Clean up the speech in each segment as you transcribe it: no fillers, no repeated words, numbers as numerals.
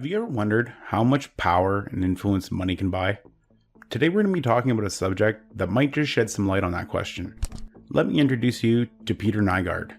Have you ever wondered how much power and influence money can buy? Today we're going to be talking about a subject that might just shed some light on that question. Let me introduce you to Peter Nygard.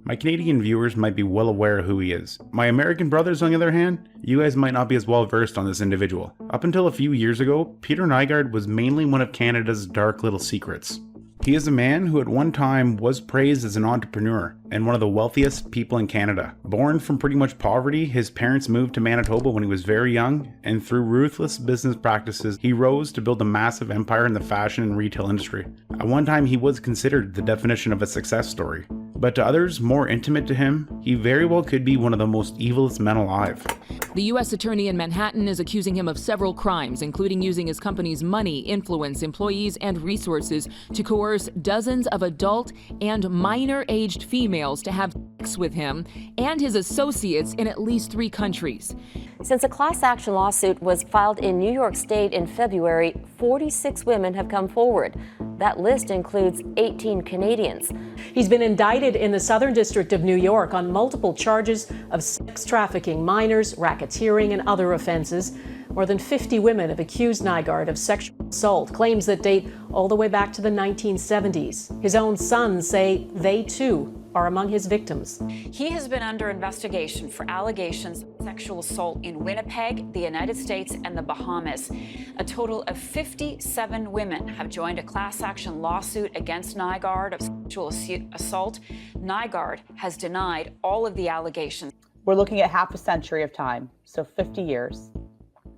My Canadian viewers might be well aware of who he is. My American brothers, on the other hand, you guys might not be as well versed on this individual. Up until a few years ago, Peter Nygard was mainly one of Canada's dark little secrets. He is a man who at one time was praised as an entrepreneur and one of the wealthiest people in Canada. Born from pretty much poverty, his parents moved to Manitoba when he was very young, and through ruthless business practices, he rose to build a massive empire in the fashion and retail industry. At one time, he was considered the definition of a success story. But to others more intimate to him, he very well could be one of the most evilest men alive. The U.S. attorney in Manhattan is accusing him of several crimes, including using his company's money, influence, employees, and resources to coerce dozens of adult and minor-aged females to have sex with him and his associates in at least 3 countries. Since a class action lawsuit was filed in New York State in February, 46 women have come forward. That list includes 18 Canadians. He's been indicted in the Southern District of New York on multiple charges of sex trafficking minors, racketeering, and other offenses. More than 50 women have accused Nygard of sexual assault, claims that date all the way back to the 1970s. His own sons say they, too, are among his victims. He has been under investigation for allegations of sexual assault in Winnipeg, the United States, and the Bahamas. A total of 57 women have joined a class action lawsuit against Nygard of sexual assault. Nygard has denied all of the allegations. We're looking at half a century of time, so 50 years.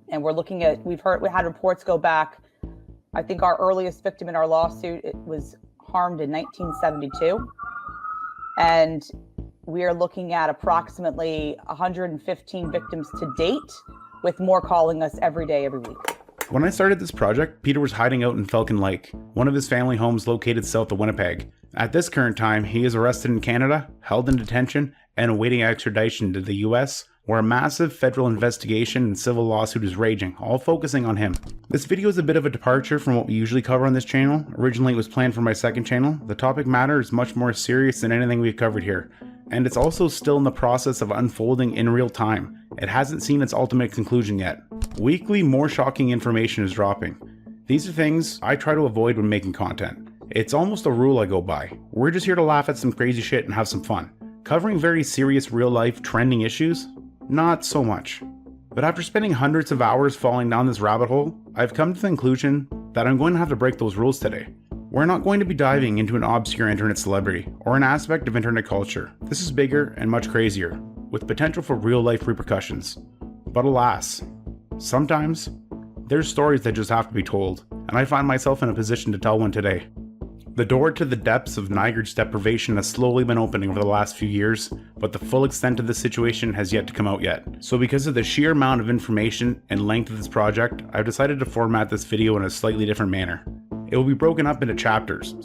And we're looking at, we had reports go back. I think our earliest victim in our lawsuit, it was harmed in 1972. And we are looking at approximately 115 victims to date, with more calling us every day, every week. When I started this project, Peter was hiding out in Falcon Lake, one of his family homes located south of Winnipeg. At this current time, he is arrested in Canada, held in detention, and awaiting extradition to the US, where a massive federal investigation and civil lawsuit is raging, all focusing on him. This video is a bit of a departure from what we usually cover on this channel. Originally it was planned for my second channel. The topic matter is much more serious than anything we've covered here, and it's also still in the process of unfolding in real time. It hasn't seen its ultimate conclusion yet. Weekly, more shocking information is dropping. These are things I try to avoid when making content. It's almost a rule I go by. We're just here to laugh at some crazy shit and have some fun. Covering very serious real-life trending issues? Not so much. But after spending hundreds of hours falling down this rabbit hole, I've come to the conclusion that I'm going to have to break those rules today. We're not going to be diving into an obscure internet celebrity or an aspect of internet culture. This is bigger and much crazier, with potential for real-life repercussions. But alas, sometimes there's stories that just have to be told, and I find myself in a position to tell one today. The door to the depths of Nygard's deprivation has slowly been opening over the last few years, but the full extent of the situation has yet to come out yet. So because of the sheer amount of information and length of this project, I've decided to format this video in a slightly different manner. It will be broken up into chapters,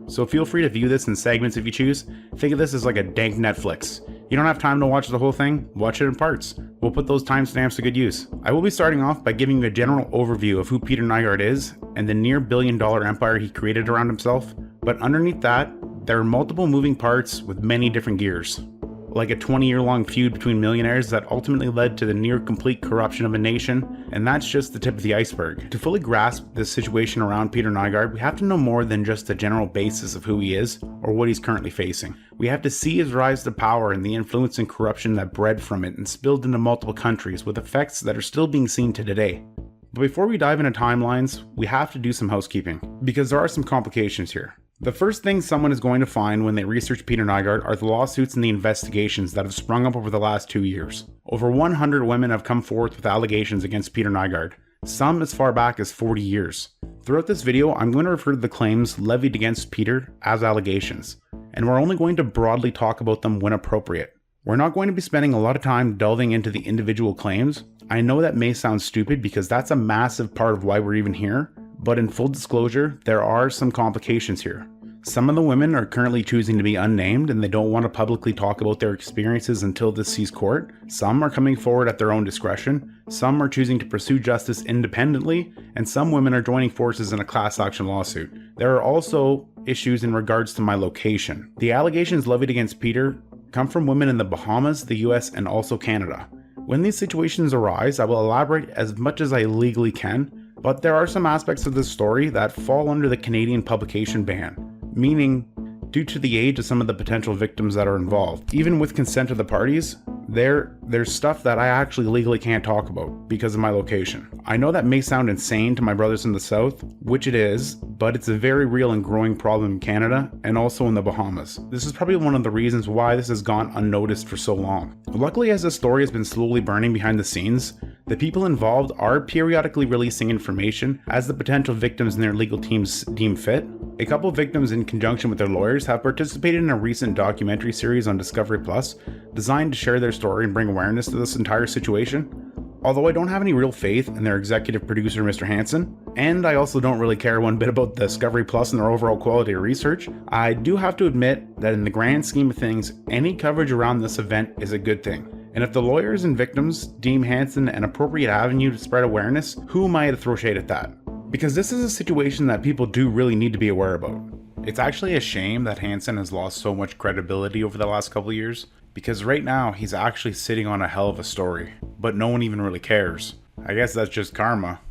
so feel free to view this in segments if you choose. Think of this as like a dank Netflix. You don't have time to watch the whole thing? Watch it in parts. We'll put those timestamps to good use. I will be starting off by giving you a general overview of who Peter Nygard is and the near billion-dollar empire he created around himself, but underneath that, there are multiple moving parts with many different gears. Like a 20-year-long feud between millionaires that ultimately led to the near-complete corruption of a nation, and that's just the tip of the iceberg. To fully grasp this situation around Peter Nygard, we have to know more than just the general basis of who he is or what he's currently facing. We have to see his rise to power and the influence and corruption that bred from it and spilled into multiple countries with effects that are still being seen to today. But before we dive into timelines, we have to do some housekeeping, because there are some complications here. The first thing someone is going to find when they research Peter Nygard are the lawsuits and the investigations that have sprung up over the last 2 years. Over 100 women have come forth with allegations against Peter Nygard, some as far back as 40 years. Throughout this video, I'm going to refer to the claims levied against Peter as allegations, and we're only going to broadly talk about them when appropriate. We're not going to be spending a lot of time delving into the individual claims. I know that may sound stupid because that's a massive part of why we're even here, but in full disclosure, there are some complications here. Some of the women are currently choosing to be unnamed and they don't want to publicly talk about their experiences until this sees court. Some are coming forward at their own discretion. Some are choosing to pursue justice independently, and some women are joining forces in a class action lawsuit. There are also issues in regards to my location. The allegations levied against Peter come from women in the Bahamas, the US, and also Canada. When these situations arise, I will elaborate as much as I legally can, but there are some aspects of this story that fall under the Canadian publication ban, meaning due to the age of some of the potential victims that are involved. Even with consent of the parties, there's stuff that I actually legally can't talk about because of my location. I know that may sound insane to my brothers in the South, which it is, but it's a very real and growing problem in Canada and also in the Bahamas. This is probably one of the reasons why this has gone unnoticed for so long. Luckily, as the story has been slowly burning behind the scenes, the people involved are periodically releasing information as the potential victims and their legal teams deem fit. A couple victims, in conjunction with their lawyers, have participated in a recent documentary series on Discovery Plus designed to share their story and bring awareness to this entire situation. Although I don't have any real faith in their executive producer, Mr. Hansen, and I also don't really care one bit about Discovery Plus and their overall quality of research, I do have to admit that in the grand scheme of things, any coverage around this event is a good thing. And if the lawyers and victims deem Hansen an appropriate avenue to spread awareness, who am I to throw shade at that? Because this is a situation that people do really need to be aware about. It's actually a shame that Hansen has lost so much credibility over the last couple of years, because right now he's actually sitting on a hell of a story, but no one even really cares. I guess that's just karma.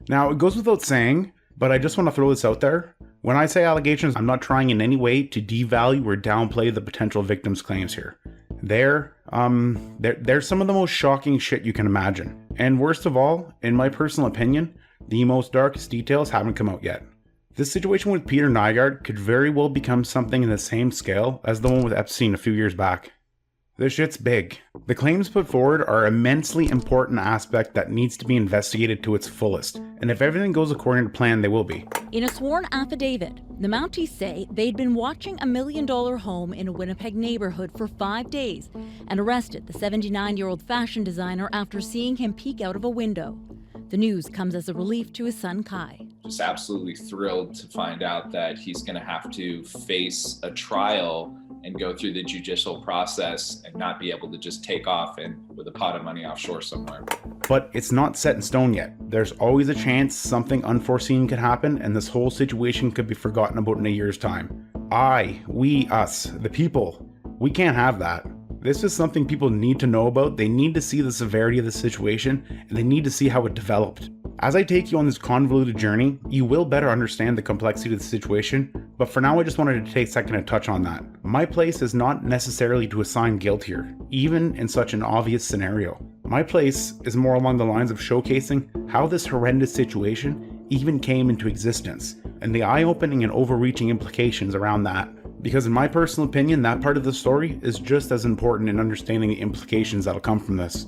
Now, it goes without saying, but I just want to throw this out there. When I say allegations, I'm not trying in any way to devalue or downplay the potential victims' claims here. They're some of the most shocking shit you can imagine. And worst of all, in my personal opinion, the most darkest details haven't come out yet. This situation with Peter Nygard could very well become something in the same scale as the one with Epstein a few years back. This shit's big. The claims put forward are an immensely important aspect that needs to be investigated to its fullest, and if everything goes according to plan, they will be. In a sworn affidavit, the Mounties say they'd been watching a $1 million home in a Winnipeg neighborhood for 5 days and arrested the 79-year-old fashion designer after seeing him peek out of a window. The news comes as a relief to his son, Kai. Just absolutely thrilled to find out that he's going to have to face a trial and go through the judicial process and not be able to just take off and with a pot of money offshore somewhere. But it's not set in stone yet. There's always a chance something unforeseen could happen and this whole situation could be forgotten about in a year's time. We, us, the people, we can't have that. This is something people need to know about. They need to see the severity of the situation and they need to see how it developed. As I take you on this convoluted journey, you will better understand the complexity of the situation, but for now I just wanted to take a second to touch on that. My place is not necessarily to assign guilt here, even in such an obvious scenario. My place is more along the lines of showcasing how this horrendous situation even came into existence, and the eye-opening and overreaching implications around that. Because in my personal opinion, that part of the story is just as important in understanding the implications that'll come from this.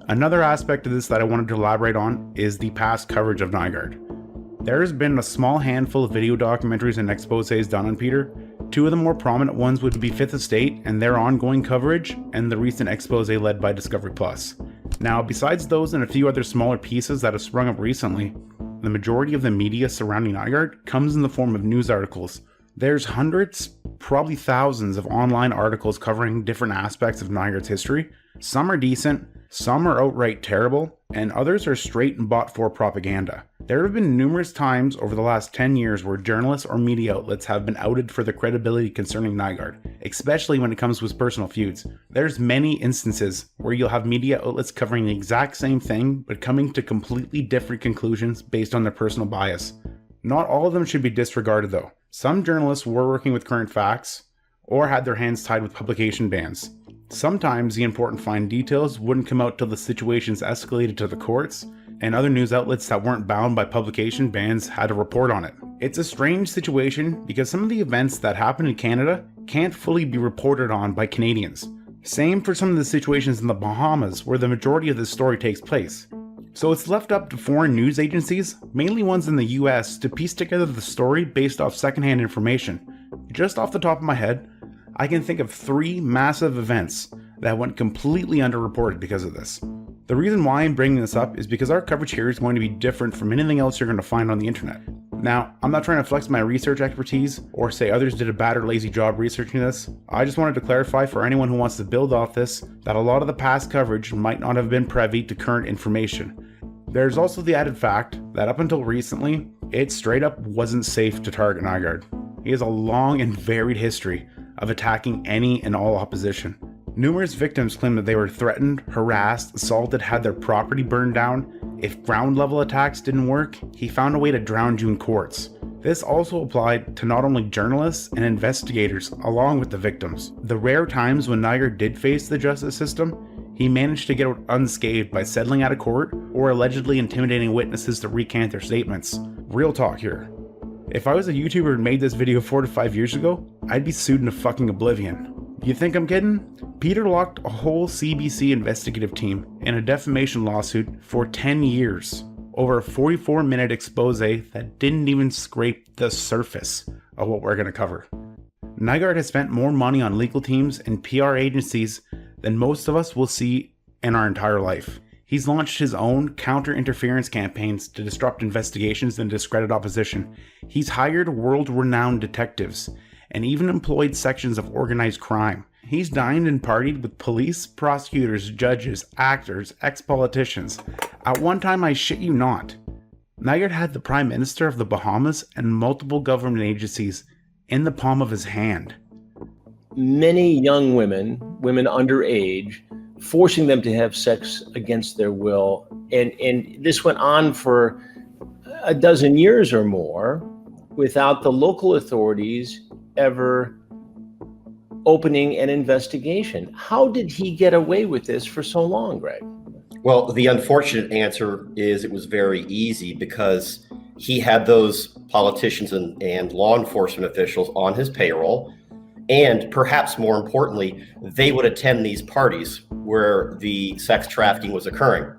Another aspect of this that I wanted to elaborate on is the past coverage of Nygard. There has been a small handful of video documentaries and exposés done on Peter. Two of the more prominent ones would be Fifth Estate and their ongoing coverage, and the recent expose led by Discovery Plus. Now, besides those and a few other smaller pieces that have sprung up recently, the majority of the media surrounding Nygard comes in the form of news articles. There's hundreds, probably thousands of online articles covering different aspects of Nygard's history. Some are decent, some are outright terrible, and others are straight and bought for propaganda. There have been numerous times over the last 10 years where journalists or media outlets have been outed for their credibility concerning Nygard, especially when it comes to his personal feuds. There's many instances where you'll have media outlets covering the exact same thing, but coming to completely different conclusions based on their personal bias. Not all of them should be disregarded though. Some journalists were working with current facts, or had their hands tied with publication bans. Sometimes the important fine details wouldn't come out till the situations escalated to the courts, and other news outlets that weren't bound by publication bans had to report on it. It's a strange situation because some of the events that happen in Canada can't fully be reported on by Canadians. Same for some of the situations in the Bahamas where the majority of this story takes place. So it's left up to foreign news agencies, mainly ones in the US, to piece together the story based off secondhand information. Just off the top of my head, I can think of 3 massive events that went completely underreported because of this. The reason why I'm bringing this up is because our coverage here is going to be different from anything else you're going to find on the internet. Now, I'm not trying to flex my research expertise or say others did a bad or lazy job researching this. I just wanted to clarify for anyone who wants to build off this that a lot of the past coverage might not have been privy to current information. There's also the added fact that up until recently, it straight up wasn't safe to target Nygard. He has a long and varied history of attacking any and all opposition. Numerous victims claimed that they were threatened, harassed, assaulted, had their property burned down. If ground level attacks didn't work, he found a way to drown you in courts. This also applied to not only journalists and investigators along with the victims. The rare times when Nygard did face the justice system, he managed to get out unscathed by settling out of court or allegedly intimidating witnesses to recant their statements. Real talk here. If I was a YouTuber and made this video 4 to 5 years ago, I'd be sued into fucking oblivion. You think I'm kidding? Peter locked a whole CBC investigative team in a defamation lawsuit for 10 years over a 44-minute expose that didn't even scrape the surface of what we're going to cover. Nygard has spent more money on legal teams and PR agencies than most of us will see in our entire life. He's launched his own counter-interference campaigns to disrupt investigations and discredit opposition. He's hired world-renowned detectives and even employed sections of organized crime. He's dined and partied with police, prosecutors, judges, actors, ex-politicians. At one time, I shit you not, Nygard had the Prime Minister of the Bahamas and multiple government agencies in the palm of his hand. Many young women underage, forcing them to have sex against their will. And this went on for a dozen years or more without the local authorities ever opening an investigation. How did he get away with this for so long, Greg? Well, the unfortunate answer is it was very easy because he had those politicians and law enforcement officials on his payroll. And perhaps more importantly, they would attend these parties where the sex trafficking was occurring.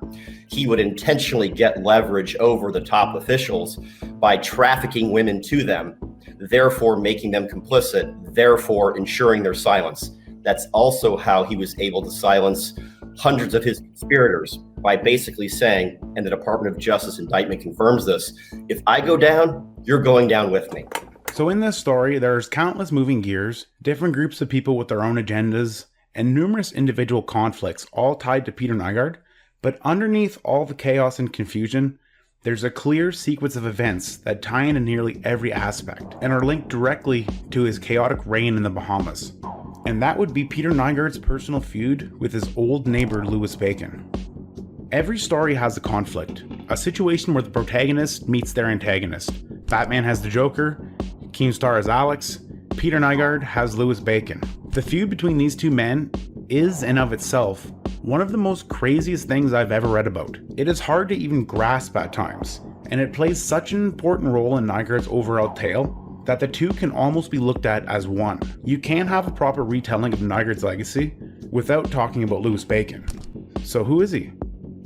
He would intentionally get leverage over the top officials by trafficking women to them, therefore making them complicit, therefore ensuring their silence. That's also how he was able to silence hundreds of his conspirators by basically saying, and the Department of Justice indictment confirms this, if I go down, you're going down with me. So in this story, there's countless moving gears, different groups of people with their own agendas, and numerous individual conflicts, all tied to Peter Nygard. But underneath all the chaos and confusion, there's a clear sequence of events that tie into nearly every aspect, and are linked directly to his chaotic reign in the Bahamas. And that would be Peter Nygard's personal feud with his old neighbor Louis Bacon. Every story has a conflict, a situation where the protagonist meets their antagonist. Batman has the Joker, Keemstar has Alex, Peter Nygard has Louis Bacon. The feud between these two men is, in of itself, one of the most craziest things I've ever read about. It is hard to even grasp at times, and it plays such an important role in Nygard's overall tale that the two can almost be looked at as one. You can't have a proper retelling of Nygard's legacy without talking about Louis Bacon. So who is he?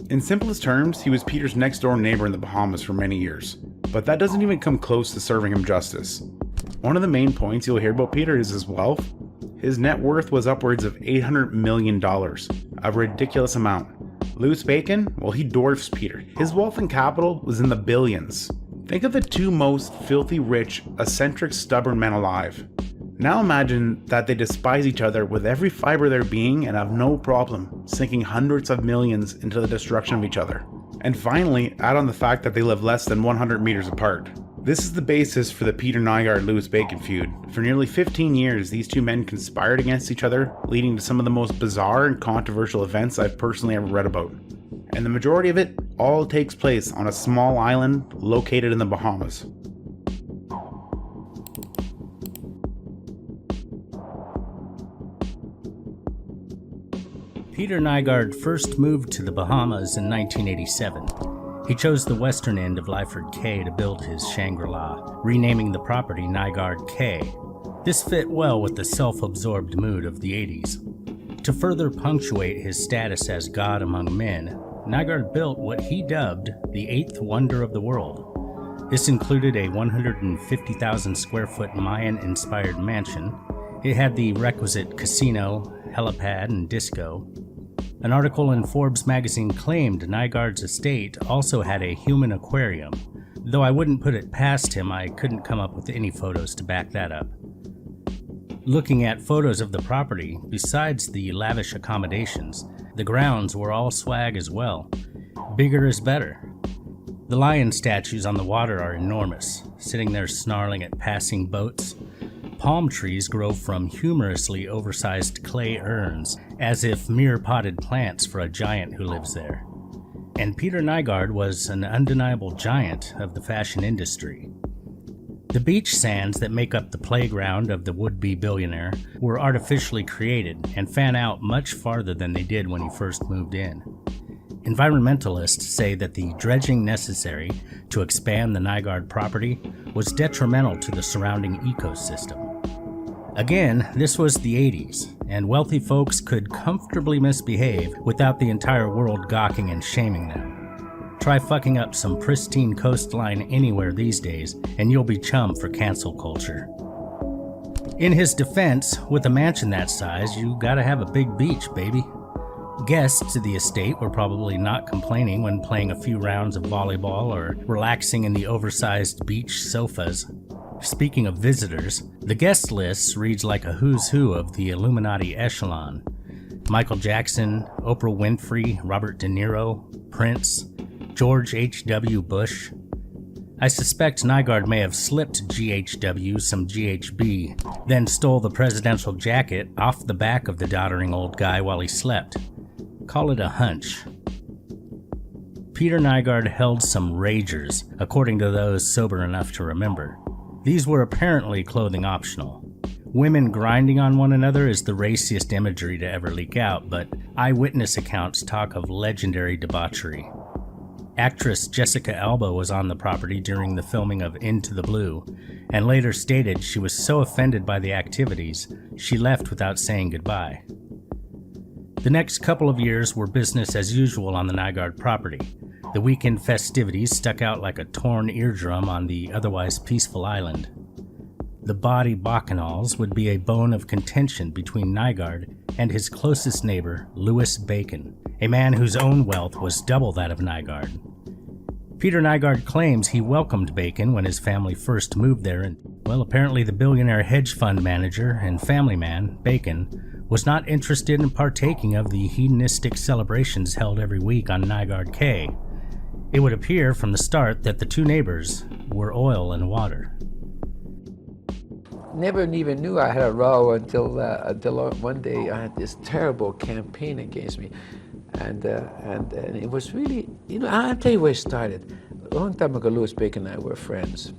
In simplest terms, he was Peter's next door neighbor in the Bahamas for many years, but that doesn't even come close to serving him justice. One of the main points you'll hear about Peter is his wealth. His net worth was upwards of $800 million, a ridiculous amount. Louis Bacon, well, he dwarfs Peter. His wealth and capital was in the billions. Think of the two most filthy rich, eccentric, stubborn men alive. Now imagine that they despise each other with every fiber of their being and have no problem sinking hundreds of millions into the destruction of each other. And finally, add on the fact that they live less than 100 meters apart. This is the basis for the Peter Nygard-Louis Bacon feud. For nearly 15 years, these two men conspired against each other, leading to some of the most bizarre and controversial events I've personally ever read about. And the majority of it all takes place on a small island located in the Bahamas. Peter Nygard first moved to the Bahamas in 1987. He chose the western end of Lyford Cay to build his Shangri-La, renaming the property Nygard Cay. This fit well with the self-absorbed mood of the 80s. To further punctuate his status as god among men, Nygard built what he dubbed the eighth wonder of the world. This included a 150,000 square foot Mayan-inspired mansion. It had the requisite casino, helipad, and disco. An article in Forbes magazine claimed Nygard's estate also had a human aquarium. Though I wouldn't put it past him, I couldn't come up with any photos to back that up. Looking at photos of the property, besides the lavish accommodations, the grounds were all swag as well. Bigger is better. The lion statues on the water are enormous, sitting there snarling at passing boats. palm trees grow from humorously oversized clay urns, as if mere potted plants for a giant who lives there. And Peter Nygard was an undeniable giant of the fashion industry. The beach sands that make up the playground of the would-be billionaire were artificially created and fan out much farther than they did when he first moved in. Environmentalists say that the dredging necessary to expand the Nygard property was detrimental to the surrounding ecosystem. Again, this was the 80s, and wealthy folks could comfortably misbehave without the entire world gawking and shaming them. Try fucking up some pristine coastline anywhere these days, and you'll be chum for cancel culture. In his defense, with a mansion that size, you gotta have a big beach, baby. Guests to the estate were probably not complaining when playing a few rounds of volleyball or relaxing in the oversized beach sofas. Speaking of visitors, the guest list reads like a who's who of the Illuminati echelon. Michael Jackson, Oprah Winfrey, Robert De Niro, Prince, George H.W. Bush. I suspect Nygard may have slipped GHW some GHB, then stole the presidential jacket off the back of the doddering old guy while he slept. Call it a hunch. Peter Nygard held some ragers, according to those sober enough to remember. These were apparently clothing optional. Women grinding on one another is the raciest imagery to ever leak out, but eyewitness accounts talk of legendary debauchery. Actress Jessica Alba was on the property during the filming of Into the Blue, and later stated she was so offended by the activities, she left without saying goodbye. The next couple of years were business as usual on the Nygard property. The weekend festivities stuck out like a torn eardrum on the otherwise peaceful island. The bawdy bacchanals would be a bone of contention between Nygard and his closest neighbor, Louis Bacon, a man whose own wealth was double that of Nygard. Peter Nygard claims he welcomed Bacon when his family first moved there, and, well, apparently the billionaire hedge fund manager and family man, Bacon, was not interested in partaking of the hedonistic celebrations held every week on Nygard Cay. It would appear from the start that the two neighbors were oil and water. Never even knew I had a row until one day I had this terrible campaign against me. And it was really, I'll tell you where it started. A long time ago, Louis Bacon and I were friends,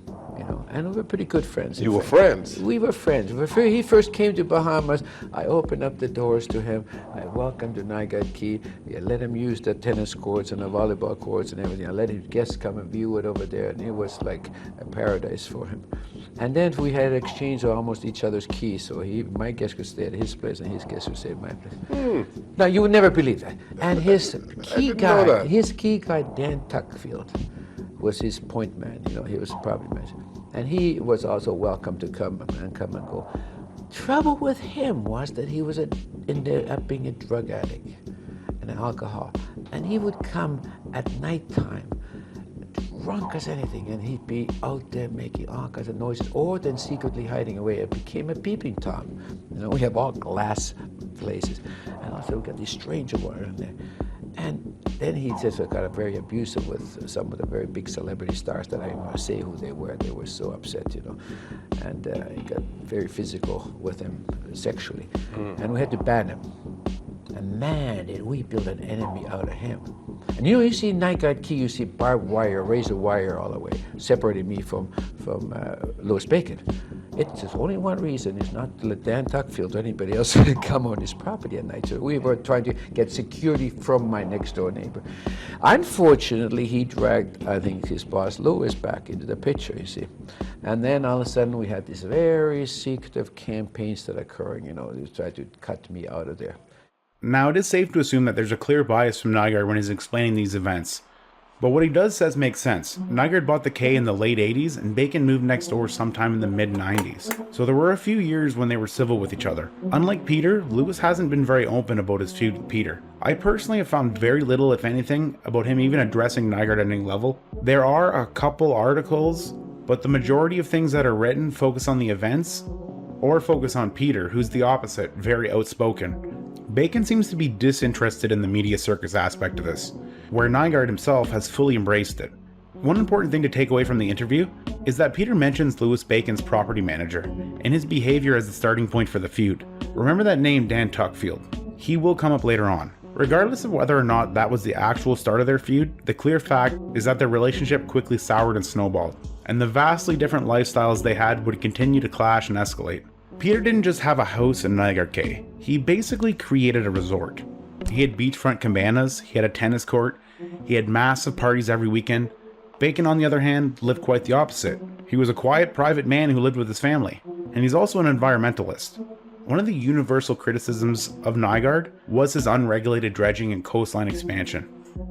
and we were pretty good friends. You were friends? We were friends. He first came to Bahamas. I opened up the doors to him. I welcomed to Nygard Cay. I let him use the tennis courts and the volleyball courts and everything. I let his guests come and view it over there, and it was like a paradise for him. And then we had exchanged almost each other's keys, so my guest could stay at his place and his guest would stay at my place. Now, you would never believe that. And his key guy, Dan Tuckfield, was his point man. He was property manager. And he was also welcome to come and go. Trouble with him was that he was ended up being a drug addict and an alcohol. And he would come at nighttime, drunk as anything, and he'd be out there making all kinds of noises, or then secretly hiding away. It became a peeping Tom. We have all glass places, and also we got these stranger water in there. And then he just got very abusive with some of the very big celebrity stars that I didn't want to say who they were. They were so upset, And he got very physical with them sexually. And we had to ban him. And man, did we build an enemy out of him. And you see Nygard Cay, you see barbed wire, razor wire all the way, separating me from Louis Bacon. It's just only one reason, it's not to let Dan Tuckfield or anybody else come on his property at night. So we were trying to get security from my next door neighbor. Unfortunately, he dragged, I think, his boss Louis back into the picture, you see. And then all of a sudden we had these very secretive campaigns that are occurring, they tried to cut me out of there. Now, it is safe to assume that there's a clear bias from Nygard when he's explaining these events. But what he does says makes sense. Nygard bought the Cay in the late 80s, and Bacon moved next door sometime in the mid-90s. So there were a few years when they were civil with each other. Unlike Peter, Louis hasn't been very open about his feud with Peter. I personally have found very little, if anything, about him even addressing Nygard at any level. There are a couple articles, but the majority of things that are written focus on the events, or focus on Peter, who's the opposite, very outspoken. Bacon seems to be disinterested in the media circus aspect of this, where Nygard himself has fully embraced it. One important thing to take away from the interview is that Peter mentions Louis Bacon's property manager and his behavior as the starting point for the feud. Remember that name, Dan Tuckfield. He will come up later on. Regardless of whether or not that was the actual start of their feud, the clear fact is that their relationship quickly soured and snowballed, and the vastly different lifestyles they had would continue to clash and escalate. Peter didn't just have a house in Nygard Cay, he basically created a resort. He had beachfront cabanas, he had a tennis court, he had massive parties every weekend. Bacon, on the other hand, lived quite the opposite. He was a quiet, private man who lived with his family, and he's also an environmentalist. One of the universal criticisms of Nygard was his unregulated dredging and coastline expansion.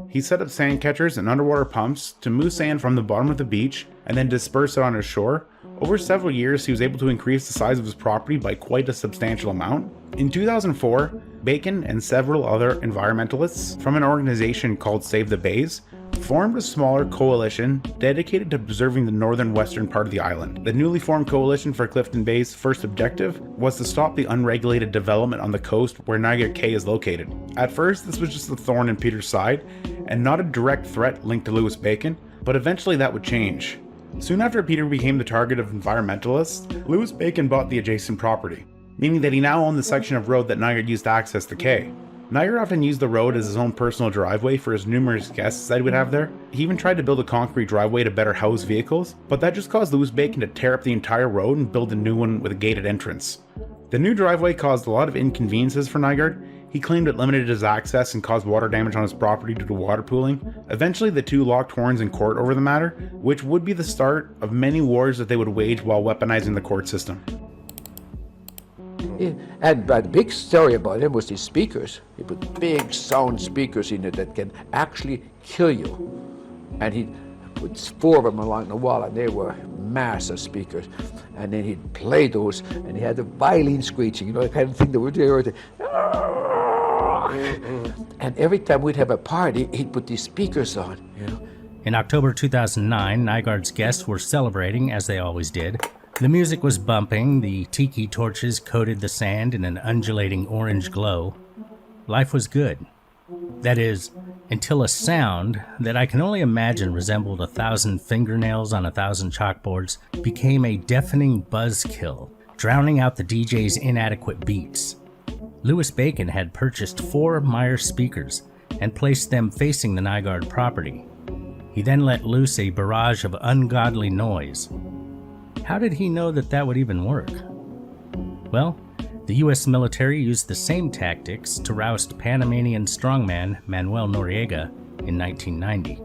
He set up sand catchers and underwater pumps to move sand from the bottom of the beach and then disperse it on his shore. Over several years, he was able to increase the size of his property by quite a substantial amount. In 2004, Bacon and several other environmentalists from an organization called Save the Bays formed a smaller coalition dedicated to preserving the northern western part of the island. The newly formed coalition for Clifton Bay's first objective was to stop the unregulated development on the coast where Nygard Cay is located. At first, this was just a thorn in Peter's side and not a direct threat linked to Louis Bacon, but eventually that would change. Soon after Peter became the target of environmentalists, Louis Bacon bought the adjacent property, meaning that he now owned the section of road that Nygard used to access the Cay. Nygard often used the road as his own personal driveway for his numerous guests that he would have there. He even tried to build a concrete driveway to better house vehicles, but that just caused Louis Bacon to tear up the entire road and build a new one with a gated entrance. The new driveway caused a lot of inconveniences for Nygard. He claimed it limited his access and caused water damage on his property due to water pooling. Eventually, the two locked horns in court over the matter, which would be the start of many wars that they would wage while weaponizing the court system. And the big story about him was his speakers. He put big sound speakers in it that can actually kill you. And he put 4 of them along the wall, and they were massive speakers. And then he'd play those, and he had the violin screeching, you know, the kind of thing that would do. And every time we'd have a party, he'd put these speakers on, you know. In October 2009, Nygard's guests were celebrating, as they always did. The music was bumping, the tiki torches coated the sand in an undulating orange glow. Life was good. That is, until a sound that I can only imagine resembled 1,000 fingernails on 1,000 chalkboards became a deafening buzzkill, drowning out the DJ's inadequate beats. Louis Bacon had purchased 4 Meyer speakers and placed them facing the Nygard property. He then let loose a barrage of ungodly noise. How did he know that would even work? Well, the US military used the same tactics to roust Panamanian strongman Manuel Noriega in 1990.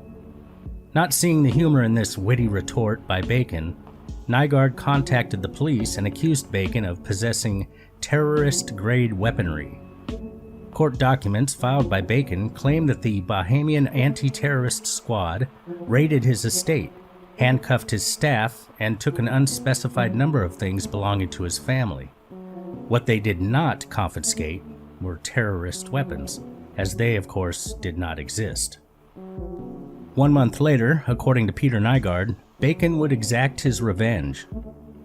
Not seeing the humor in this witty retort by Bacon, Nygard contacted the police and accused Bacon of possessing terrorist-grade weaponry. Court documents filed by Bacon claim that the Bahamian anti-terrorist squad raided his estate, handcuffed his staff, and took an unspecified number of things belonging to his family. What they did not confiscate were terrorist weapons, as they, of course, did not exist. 1 month later, according to Peter Nygard, Bacon would exact his revenge.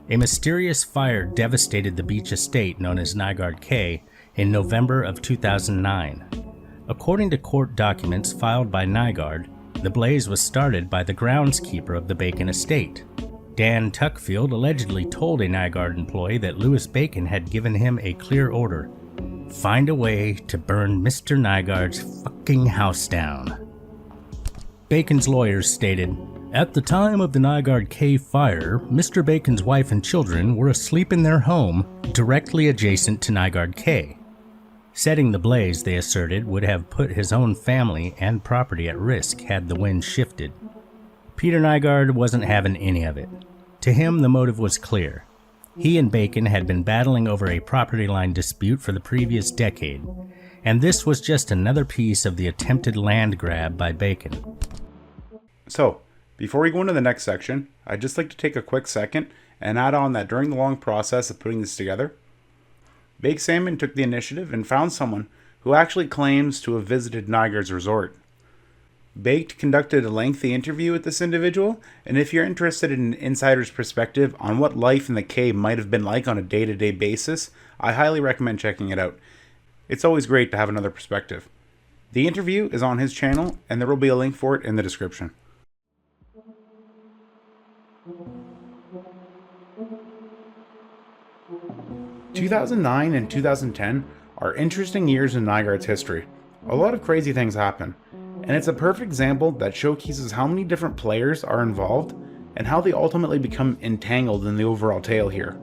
A mysterious fire devastated the beach estate known as Nygard Cay in November of 2009. According to court documents filed by Nygard, the blaze was started by the groundskeeper of the Bacon estate. Dan Tuckfield allegedly told a Nygard employee that Louis Bacon had given him a clear order: find a way to burn Mr. Nygard's fucking house down. Bacon's lawyers stated, at the time of the Nygard Cay fire, Mr. Bacon's wife and children were asleep in their home directly adjacent to Nygard Cay. Setting the blaze, they asserted, would have put his own family and property at risk had the wind shifted. Peter Nygard wasn't having any of it. To him, the motive was clear. He and Bacon had been battling over a property line dispute for the previous decade, and this was just another piece of the attempted land grab by Bacon. So, before we go into the next section, I'd just like to take a quick second and add on that during the long process of putting this together, BakedSalmon took the initiative and found someone who actually claims to have visited Nygard's resort. Baked conducted a lengthy interview with this individual, and if you're interested in an insider's perspective on what life in the cave might have been like on a day-to-day basis, I highly recommend checking it out. It's always great to have another perspective. The interview is on his channel, and there will be a link for it in the description. 2009 and 2010 are interesting years in Nygard's history. A lot of crazy things happen, and it's a perfect example that showcases how many different players are involved and how they ultimately become entangled in the overall tale here.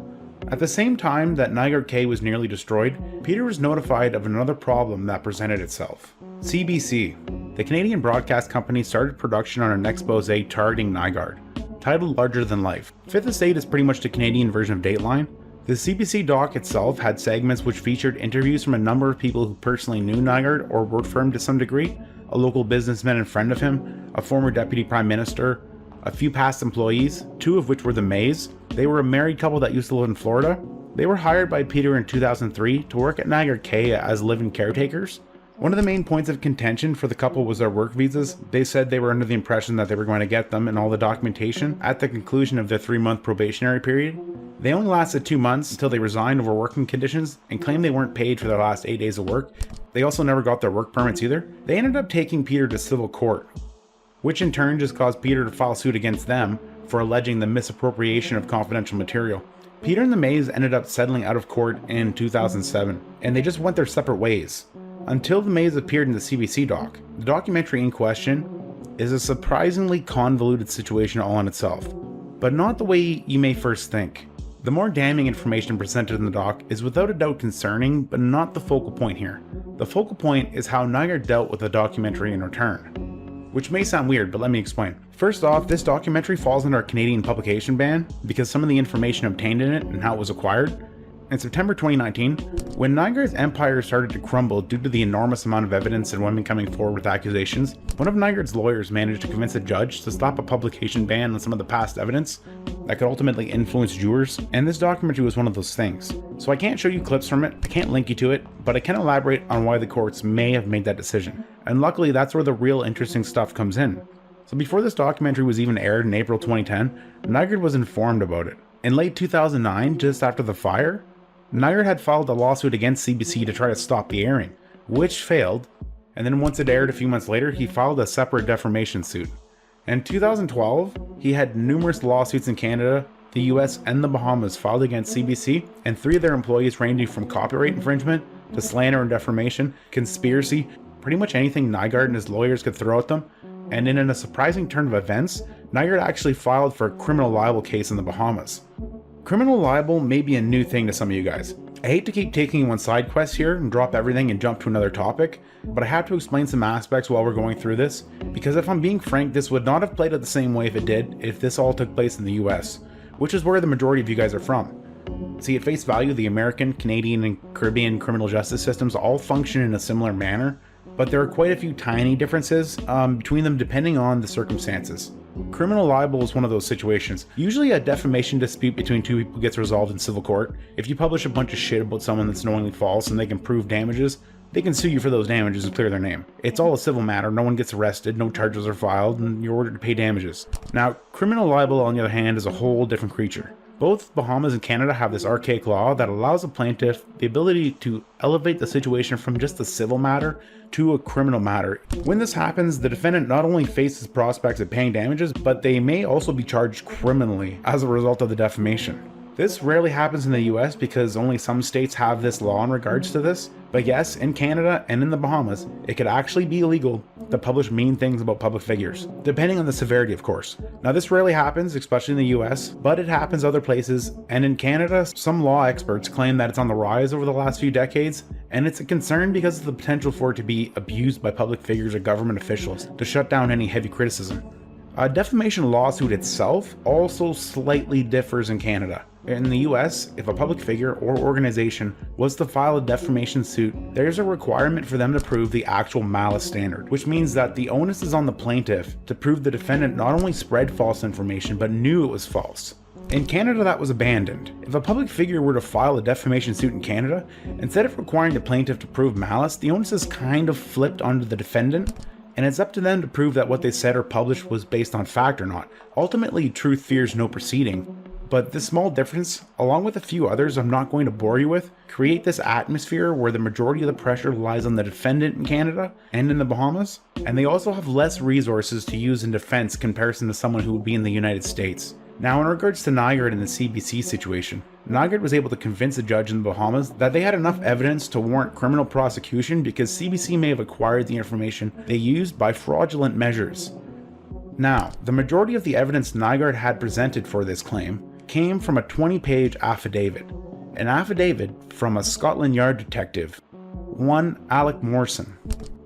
At the same time that Nygard K was nearly destroyed, Peter was notified of another problem that presented itself. CBC, the Canadian broadcast company, started production on an expose targeting Nygard, titled Larger Than Life. Fifth Estate is pretty much the Canadian version of Dateline. The CBC doc itself had segments which featured interviews from a number of people who personally knew Nygard or worked for him to some degree, a local businessman and friend of him, a former deputy prime minister, a few past employees, two of which were the Mays. They were a married couple that used to live in Florida. They were hired by Peter in 2003 to work at Nygard K as live-in caretakers. One of the main points of contention for the couple was their work visas. They said they were under the impression that they were going to get them and all the documentation at the conclusion of their 3-month probationary period. They only lasted 2 months until they resigned over working conditions and claimed they weren't paid for their last 8 days of work. They also never got their work permits either. They ended up taking Peter to civil court, which in turn just caused Peter to file suit against them for alleging the misappropriation of confidential material. Peter and the Mays ended up settling out of court in 2007, and they just went their separate ways, until the Mays appeared in the CBC doc. The documentary in question is a surprisingly convoluted situation all in itself, but not the way you may first think. The more damning information presented in the doc is without a doubt concerning, but not the focal point here. The focal point is how Nygard dealt with the documentary in return, which may sound weird, but let me explain. First off, this documentary falls under a Canadian publication ban because some of the information obtained in it and how it was acquired. In September 2019, when Nygard's empire started to crumble due to the enormous amount of evidence and women coming forward with accusations, one of Nygard's lawyers managed to convince a judge to stop a publication ban on some of the past evidence that could ultimately influence viewers, and this documentary was one of those things. So I can't show you clips from it, I can't link you to it, but I can elaborate on why the courts may have made that decision. And luckily that's where the real interesting stuff comes in. So before this documentary was even aired in April 2010, Nygard was informed about it. In late 2009, just after the fire, Nygard had filed a lawsuit against CBC to try to stop the airing, which failed, and then once it aired a few months later, he filed a separate defamation suit. In 2012, he had numerous lawsuits in Canada, the US, and the Bahamas filed against CBC and 3 of their employees, ranging from copyright infringement to slander and defamation, conspiracy, pretty much anything Nygard and his lawyers could throw at them. And in a surprising turn of events, Nygard actually filed for a criminal libel case in the Bahamas. Criminal libel may be a new thing to some of you guys. I hate to keep taking one side quest here and drop everything and jump to another topic, but I have to explain some aspects while we're going through this, because if I'm being frank, this would not have played out the same way if it did if this all took place in the US, which is where the majority of you guys are from. See, at face value, the American, Canadian, and Caribbean criminal justice systems all function in a similar manner, but there are quite a few tiny differences between them depending on the circumstances. Criminal libel is one of those situations. Usually a defamation dispute between 2 people gets resolved in civil court. If you publish a bunch of shit about someone that's knowingly false and they can prove damages, they can sue you for those damages and clear their name. It's all a civil matter, no one gets arrested, no charges are filed, and you're ordered to pay damages. Now, criminal libel, on the other hand, is a whole different creature. Both Bahamas and Canada have this archaic law that allows a plaintiff the ability to elevate the situation from just a civil matter to a criminal matter. When this happens, the defendant not only faces prospects of paying damages, but they may also be charged criminally as a result of the defamation. This rarely happens in the US because only some states have this law in regards to this, but yes, in Canada and in the Bahamas, it could actually be illegal to publish mean things about public figures, depending on the severity, of course. Now, this rarely happens, especially in the US, but it happens other places, and in Canada, some law experts claim that it's on the rise over the last few decades, and it's a concern because of the potential for it to be abused by public figures or government officials to shut down any heavy criticism. A defamation lawsuit itself also slightly differs in Canada. In the US, if a public figure or organization was to file a defamation suit, there's a requirement for them to prove the actual malice standard, which means that the onus is on the plaintiff to prove the defendant not only spread false information, but knew it was false. In Canada, that was abandoned. If a public figure were to file a defamation suit in Canada, instead of requiring the plaintiff to prove malice, the onus is kind of flipped onto the defendant, and it's up to them to prove that what they said or published was based on fact or not. Ultimately, truth fears no proceeding. But this small difference, along with a few others I'm not going to bore you with, create this atmosphere where the majority of the pressure lies on the defendant in Canada and in the Bahamas, and they also have less resources to use in defense in comparison to someone who would be in the United States. Now, in regards to Nygard and the CBC situation, Nygard was able to convince a judge in the Bahamas that they had enough evidence to warrant criminal prosecution because CBC may have acquired the information they used by fraudulent measures. Now, the majority of the evidence Nygard had presented for this claim came from a 20-page affidavit, an affidavit from a Scotland Yard detective, one Alec Morrison.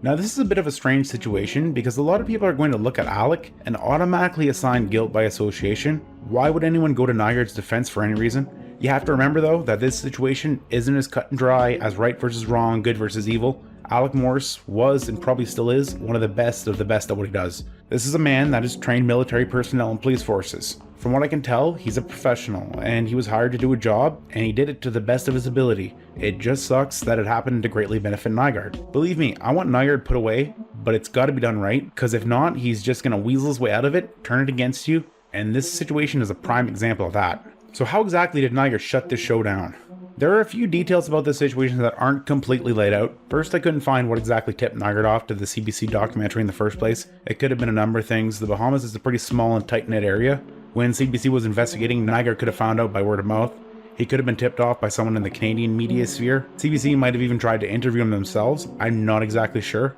Now, this is a bit of a strange situation because a lot of people are going to look at Alec and automatically assign guilt by association. Why would anyone go to Nygard's defense for any reason? You have to remember though that this situation isn't as cut and dry as right versus wrong, good versus evil. Alec Morse was, and probably still is, one of the best at what he does. This is a man that has trained military personnel and police forces. From what I can tell, he's a professional, and he was hired to do a job, and he did it to the best of his ability. It just sucks that it happened to greatly benefit Nygard. Believe me, I want Nygard put away, but it's gotta be done right, because if not, he's just gonna weasel his way out of it, turn it against you, and this situation is a prime example of that. So how exactly did Nygard shut this show down? There are a few details about this situation that aren't completely laid out. First, I couldn't find what exactly tipped Nygard off to the CBC documentary in the first place. It could have been a number of things. The Bahamas is a pretty small and tight-knit area. When CBC was investigating, Nygard could have found out by word of mouth. He could have been tipped off by someone in the Canadian media sphere. CBC might have even tried to interview him themselves. I'm not exactly sure.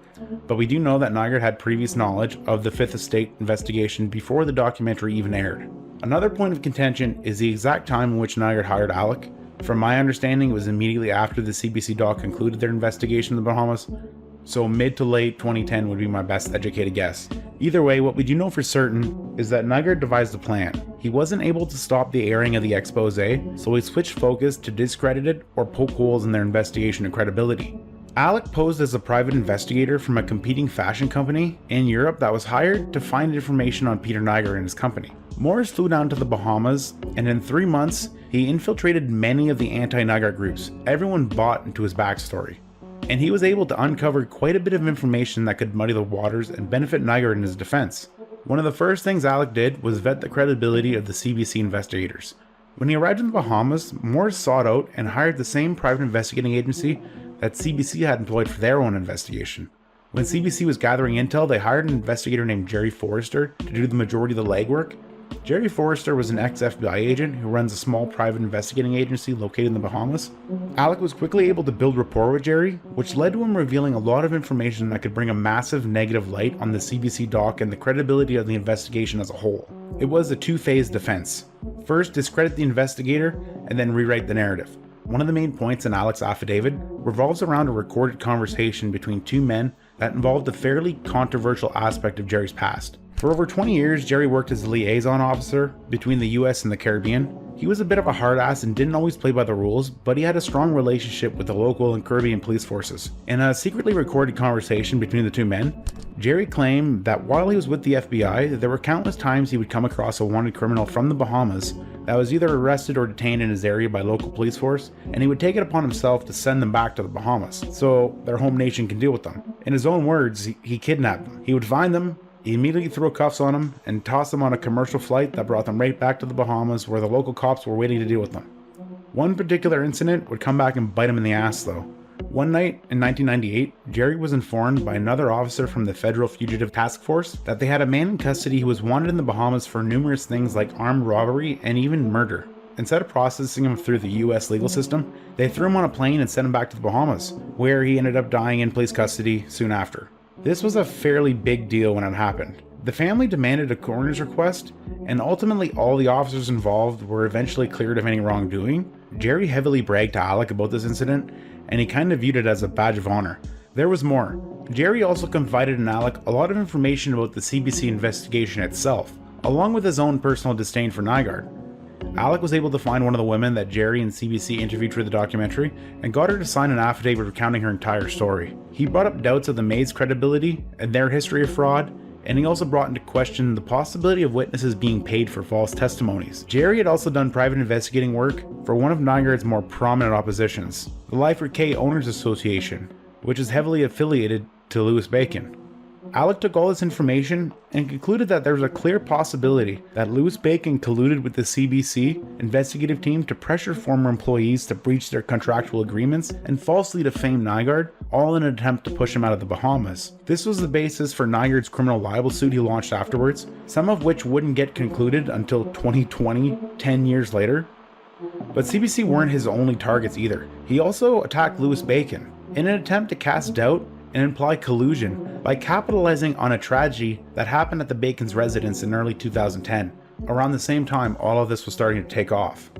But we do know that Nygard had previous knowledge of the Fifth Estate investigation before the documentary even aired. Another point of contention is the exact time in which Nygard hired Alec. From my understanding, it was immediately after the CBC doc concluded their investigation in the Bahamas, so mid to late 2010 would be my best educated guess. Either way, what we do know for certain is that Nygard devised a plan. He wasn't able to stop the airing of the expose, so he switched focus to discredit it or poke holes in their investigation and credibility. Alec posed as a private investigator from a competing fashion company in Europe that was hired to find information on Peter Nygard and his company. Morris flew down to the Bahamas, and in 3 months, he infiltrated many of the anti-Nygard groups. Everyone bought into his backstory. And he was able to uncover quite a bit of information that could muddy the waters and benefit Nygard in his defense. One of the first things Alec did was vet the credibility of the CBC investigators. When he arrived in the Bahamas, Morris sought out and hired the same private investigating agency that CBC had employed for their own investigation. When CBC was gathering intel, they hired an investigator named Jerry Forrester to do the majority of the legwork. Jerry Forrester was an ex-FBI agent who runs a small private investigating agency located in the Bahamas. Alec was quickly able to build rapport with Jerry, which led to him revealing a lot of information that could bring a massive negative light on the CBC doc and the credibility of the investigation as a whole. It was a two-phase defense. First, discredit the investigator, and then rewrite the narrative. One of the main points in Alec's affidavit revolves around a recorded conversation between two men that involved a fairly controversial aspect of Jerry's past. For over 20 years, Jerry worked as a liaison officer between the US and the Caribbean. He was a bit of a hard ass and didn't always play by the rules, but he had a strong relationship with the local and Caribbean police forces. In a secretly recorded conversation between the two men, Jerry claimed that while he was with the FBI, there were countless times he would come across a wanted criminal from the Bahamas that was either arrested or detained in his area by local police force, and he would take it upon himself to send them back to the Bahamas, so their home nation can deal with them. In his own words, he kidnapped them. He would find them, he immediately threw cuffs on them and tossed them on a commercial flight that brought them right back to the Bahamas where the local cops were waiting to deal with them. One particular incident would come back and bite him in the ass though. One night in 1998, Jerry was informed by another officer from the Federal Fugitive Task Force that they had a man in custody who was wanted in the Bahamas for numerous things like armed robbery and even murder. Instead of processing him through the US legal system, they threw him on a plane and sent him back to the Bahamas, where he ended up dying in police custody soon after. This was a fairly big deal when it happened. The family demanded a coroner's request, and ultimately all the officers involved were eventually cleared of any wrongdoing. Jerry heavily bragged to Alec about this incident, and he kind of viewed it as a badge of honor. There was more. Jerry also confided in Alec a lot of information about the CBC investigation itself, along with his own personal disdain for Nygard. Alec was able to find one of the women that Jerry and CBC interviewed for the documentary and got her to sign an affidavit recounting her entire story. He brought up doubts of the maid's credibility and their history of fraud, and he also brought into question the possibility of witnesses being paid for false testimonies. Jerry had also done private investigating work for one of Nygard's more prominent oppositions, the Lifer K Owners Association, which is heavily affiliated to Louis Bacon. Alec took all this information and concluded that there was a clear possibility that Louis Bacon colluded with the CBC investigative team to pressure former employees to breach their contractual agreements and falsely defame Nygard, all in an attempt to push him out of the Bahamas. This was the basis for Nygard's criminal libel suit he launched afterwards, some of which wouldn't get concluded until 2020, 10 years later. But CBC weren't his only targets either. He also attacked Louis Bacon in an attempt to cast doubt and imply collusion by capitalizing on a tragedy that happened at the Bacon's residence in early 2010, around the same time all of this was starting to take off.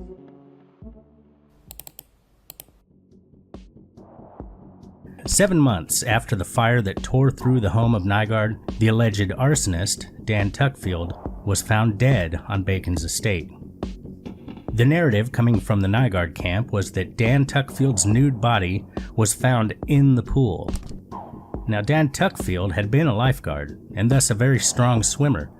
"7 months after the fire that tore through the home of Nygard, the alleged arsonist, Dan Tuckfield, was found dead on Bacon's estate. The narrative coming from the Nygard camp was that Dan Tuckfield's nude body was found in the pool. Now, Dan Tuckfield had been a lifeguard, and thus a very strong swimmer.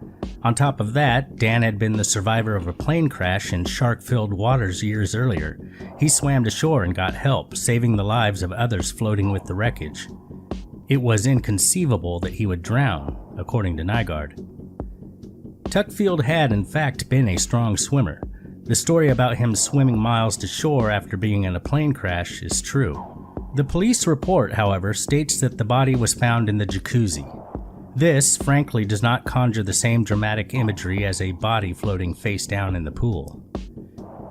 On top of that, Dan had been the survivor of a plane crash in shark-filled waters years earlier. He swam to shore and got help, saving the lives of others floating with the wreckage. It was inconceivable that he would drown, according to Nygard. Tuckfield had, in fact, been a strong swimmer. The story about him swimming miles to shore after being in a plane crash is true. The police report, however, states that the body was found in the jacuzzi. This, frankly, does not conjure the same dramatic imagery as a body floating face down in the pool.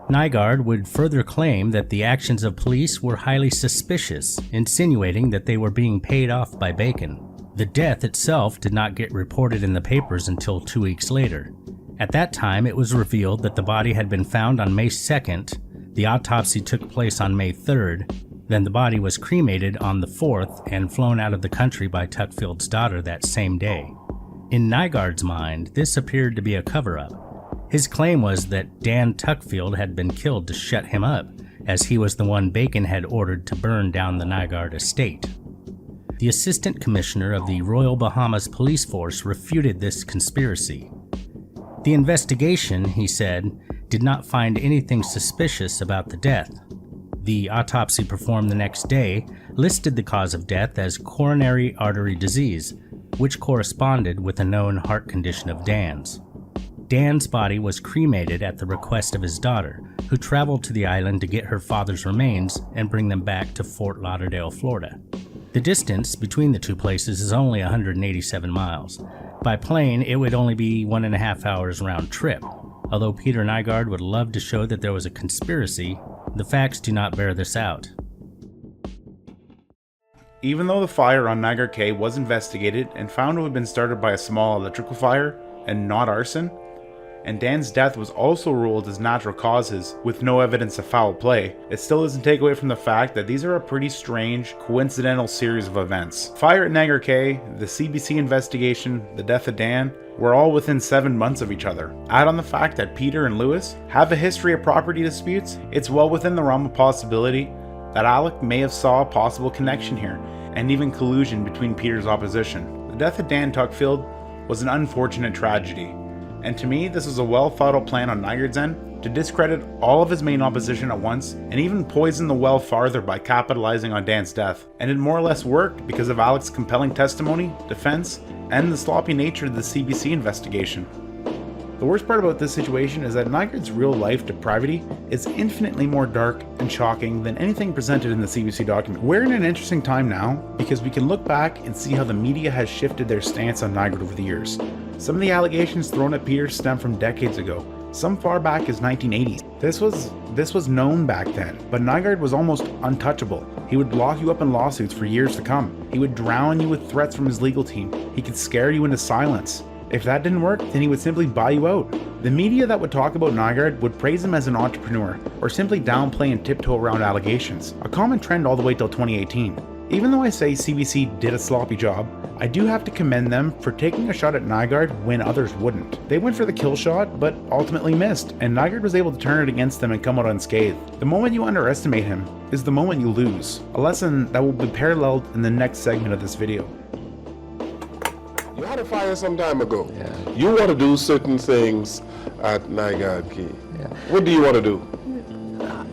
Nygard would further claim that the actions of police were highly suspicious, insinuating that they were being paid off by Bacon. The death itself did not get reported in the papers until 2 weeks later. At that time, it was revealed that the body had been found on May 2nd, the autopsy took place on May 3rd, then the body was cremated on the 4th and flown out of the country by Tuckfield's daughter that same day. In Nygard's mind, this appeared to be a cover-up. His claim was that Dan Tuckfield had been killed to shut him up, as he was the one Bacon had ordered to burn down the Nygard estate. The Assistant Commissioner of the Royal Bahamas Police Force refuted this conspiracy. The investigation, he said, did not find anything suspicious about the death. The autopsy performed the next day listed the cause of death as coronary artery disease, which corresponded with a known heart condition of Dan's. Dan's body was cremated at the request of his daughter, who traveled to the island to get her father's remains and bring them back to Fort Lauderdale, Florida. The distance between the two places is only 187 miles. By plane, it would only be 1.5 hours round trip. Although Peter Nygard would love to show that there was a conspiracy, the facts do not bear this out. Even though the fire on Nygard Cay was investigated and found to have been started by a small electrical fire and not arson, and Dan's death was also ruled as natural causes with no evidence of foul play, it still doesn't take away from the fact that these are a pretty strange, coincidental series of events. Fire at Nygard Cay, the CBC investigation, the death of Dan, were all within 7 months of each other. Add on the fact that Peter and Louis have a history of property disputes, it's well within the realm of possibility that Alec may have saw a possible connection here, and even collusion between Peter's opposition. The death of Dan Tuckfield was an unfortunate tragedy, and to me this was a well thought out plan on Nygard's end to discredit all of his main opposition at once and even poison the well farther by capitalizing on Dan's death. And it more or less worked because of Alec's compelling testimony, defense, and the sloppy nature of the CBC investigation. The worst part about this situation is that Nygard's real life depravity is infinitely more dark and shocking than anything presented in the CBC document. We're in an interesting time now because we can look back and see how the media has shifted their stance on Nygard over the years. Some of the allegations thrown at Peter stem from decades ago, some far back as 1980s. This was known back then, but Nygard was almost untouchable. He would lock you up in lawsuits for years to come. He would drown you with threats from his legal team. He could scare you into silence. If that didn't work, then he would simply buy you out. The media that would talk about Nygard would praise him as an entrepreneur, or simply downplay and tiptoe around allegations, a common trend all the way till 2018. Even though I say CBC did a sloppy job, I do have to commend them for taking a shot at Nygard when others wouldn't. They went for the kill shot, but ultimately missed, and Nygard was able to turn it against them and come out unscathed. The moment you underestimate him is the moment you lose, a lesson that will be paralleled in the next segment of this video. You had a fire some time ago. Yeah. You want to do certain things at Nygard Cay. Yeah. What do you want to do?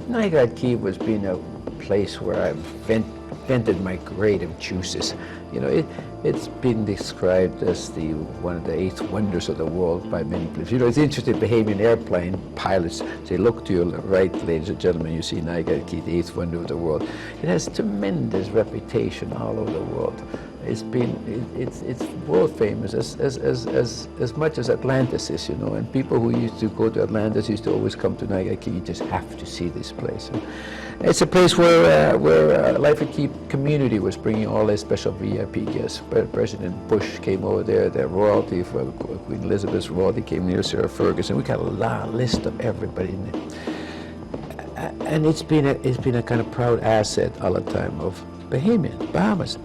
Nygard Cay was being a place where I vent invented migrative juices. You know, it's been described as one of the 8 wonders of the world by many people. You know, it's interesting, Bahamian airplane pilots say, look to your right, ladies and gentlemen, you see Nygard Key, the 8th wonder of the world. It has tremendous reputation all over the world. It's world famous as much as Atlantis is, you know, and people who used to go to Atlantis used to always come to Nygard Key. You just have to see this place. It's a place where Life at Key community was bringing all their special VIP guests. President Bush came over there, their royalty, for Queen Elizabeth's royalty came near Sarah Ferguson. We got a list of everybody in there. And it's been a kind of proud asset all the time of Bahamas.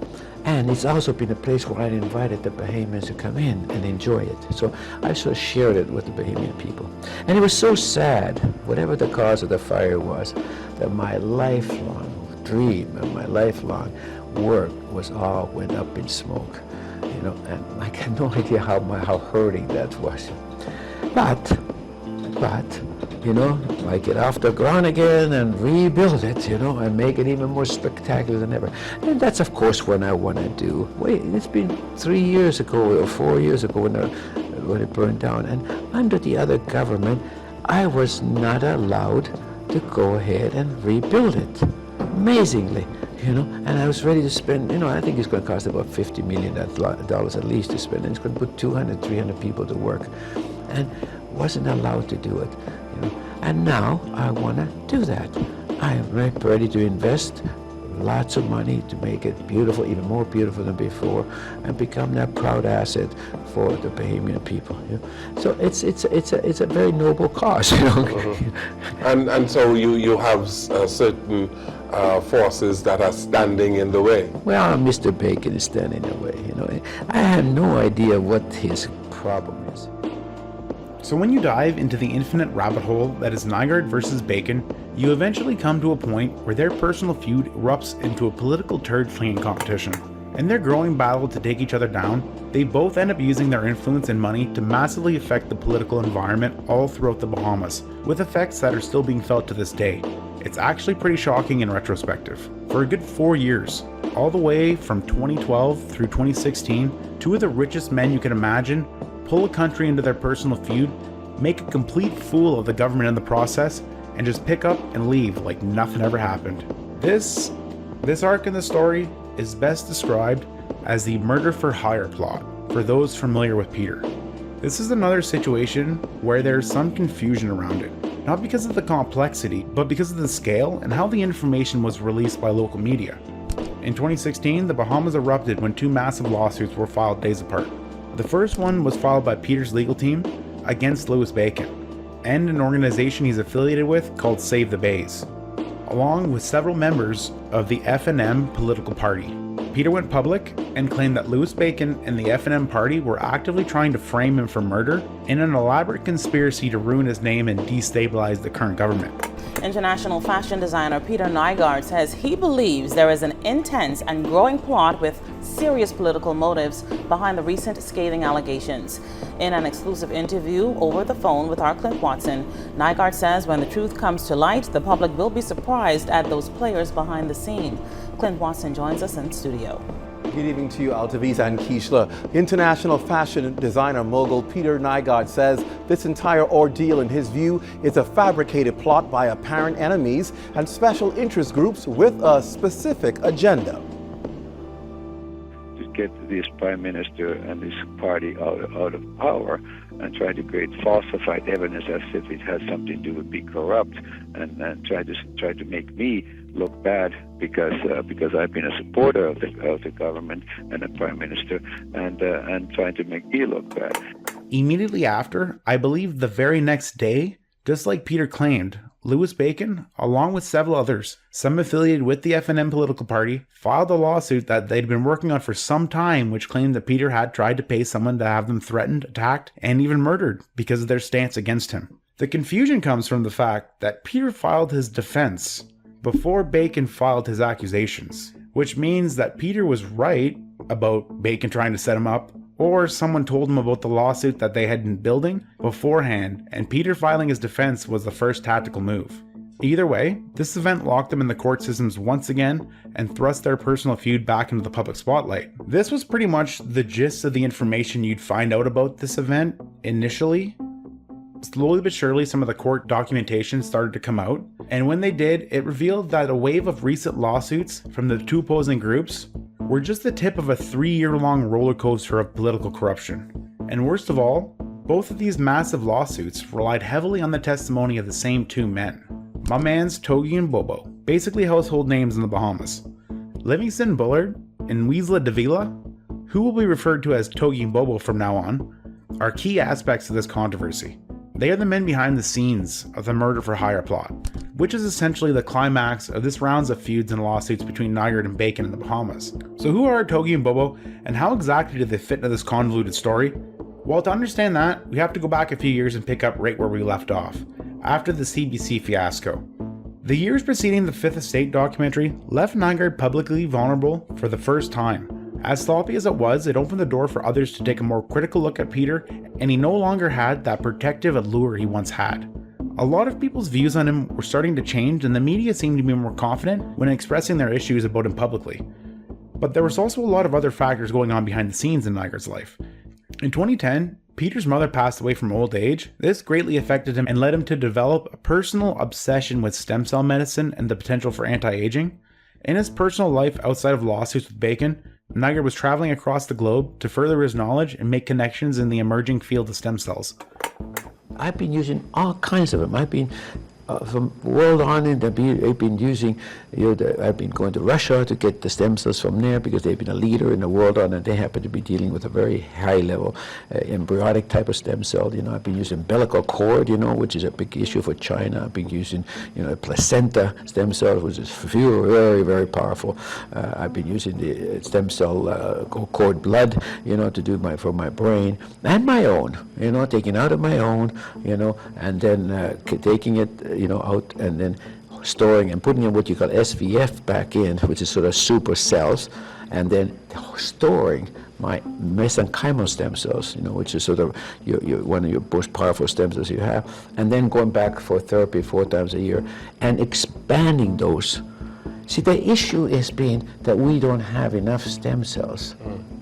And it's also been a place where I invited the Bahamians to come in and enjoy it. So I sort of shared it with the Bahamian people. And it was so sad, whatever the cause of the fire was, that my lifelong dream and my lifelong work all went up in smoke. You know, and I got no idea how hurting that was. But, you know, I get off the ground again and rebuild it, you know, and make it even more spectacular than ever. And that's, of course, what I want to do. Wait, it's been 3 years ago or 4 years ago when it burned down. And under the other government, I was not allowed to go ahead and rebuild it. Amazingly, you know, and I was ready to spend, you know, I think it's going to cost about $50 million at least to spend, and it's going to put 200, 300 people to work. And wasn't allowed to do it, you know. And now I want to do that. I am ready to invest lots of money to make it beautiful, even more beautiful than before, and become that proud asset for the Bahamian people. You know? So it's a very noble cause, you know. Mm-hmm. And so you have certain forces that are standing in the way. Well, Mr. Bacon is standing in the way. You know, I have no idea what his problem is. So when you dive into the infinite rabbit hole that is Nygard versus Bacon, you eventually come to a point where their personal feud erupts into a political turd flinging competition. In their growing battle to take each other down, they both end up using their influence and money to massively affect the political environment all throughout the Bahamas, with effects that are still being felt to this day. It's actually pretty shocking in retrospective. For a good 4 years, all the way from 2012 through 2016, 2 of the richest men you can imagine pull a country into their personal feud, make a complete fool of the government in the process, and just pick up and leave like nothing ever happened. This arc in the story is best described as the murder for hire plot, for those familiar with Peter. This is another situation where there's some confusion around it, not because of the complexity, but because of the scale and how the information was released by local media. In 2016, the Bahamas erupted when 2 massive lawsuits were filed days apart. The first one was filed by Peter's legal team against Louis Bacon and an organization he's affiliated with called Save the Bays, along with several members of the F&M political party. Peter went public and claimed that Louis Bacon and the F&M party were actively trying to frame him for murder in an elaborate conspiracy to ruin his name and destabilize the current government. International fashion designer Peter Nygard says he believes there is an intense and growing plot with serious political motives behind the recent scathing allegations. In an exclusive interview over the phone with our Clint Watson, Nygard says when the truth comes to light, the public will be surprised at those players behind the scene. Clint Watson joins us in studio. Good evening to you, Altavisa and Kishla. International fashion designer mogul Peter Nygard says this entire ordeal, in his view, is a fabricated plot by apparent enemies and special interest groups with a specific agenda. To get this prime minister and this party out of power and try to create falsified evidence as if it has something to do with being corrupt, and try to make me look bad because I've been a supporter of the government and the prime minister, and trying to make me look bad. Immediately after, I believe the very next day, just like Peter claimed, Louis Bacon, along with several others, some affiliated with the F&M political party, filed a lawsuit that they'd been working on for some time, which claimed that Peter had tried to pay someone to have them threatened, attacked, and even murdered because of their stance against him. The confusion comes from the fact that Peter filed his defense before Bacon filed his accusations, which means that Peter was right about Bacon trying to set him up, or someone told him about the lawsuit that they had been building beforehand, and Peter filing his defense was the first tactical move. Either way, this event locked them in the court systems once again and thrust their personal feud back into the public spotlight. This was pretty much the gist of the information you'd find out about this event initially. Slowly but surely, some of the court documentation started to come out, and when they did, it revealed that a wave of recent lawsuits from the two opposing groups were just the tip of a 3-year-long roller coaster of political corruption. And worst of all, both of these massive lawsuits relied heavily on the testimony of the same two men. My mans Toggie and Bobo, basically household names in the Bahamas. Livingston Bullard and Weasla Davila, who will be referred to as Toggie and Bobo from now on, are key aspects of this controversy. They are the men behind the scenes of the murder for hire plot, which is essentially the climax of this rounds of feuds and lawsuits between Nygard and Bacon in the Bahamas. So who are Toggie and Bobo, and how exactly do they fit into this convoluted story? Well, to understand that, we have to go back a few years and pick up right where we left off, after the CBC fiasco. The years preceding the Fifth Estate documentary left Nygard publicly vulnerable for the first time. As sloppy as it was, it opened the door for others to take a more critical look at Peter, and he no longer had that protective allure he once had. A lot of people's views on him were starting to change, and the media seemed to be more confident when expressing their issues about him publicly. But there was also a lot of other factors going on behind the scenes in Nygard's life. In 2010, Peter's mother passed away from old age. This greatly affected him and led him to develop a personal obsession with stem cell medicine and the potential for anti-aging. In his personal life outside of lawsuits with Bacon, Nygard was traveling across the globe to further his knowledge and make connections in the emerging field of stem cells. I've been using all kinds of them. I've been from world on it, I've been using, I've been going to Russia to get the stem cells from there because they've been a leader in the world on it. They happen to be dealing with a very high level embryonic type of stem cell. I've been using umbilical cord, which is a big issue for China. I've been using, placenta stem cells, which is very, very powerful. I've been using the stem cell cord blood, to do for my brain and my own, taking out of my own, and then taking it, out and then storing and putting in what you call SVF back in, which is sort of super cells, and then storing my mesenchymal stem cells, which is sort of one of your most powerful stem cells you have, and then going back for therapy 4 times a year and expanding those. See, the issue is being that we don't have enough stem cells,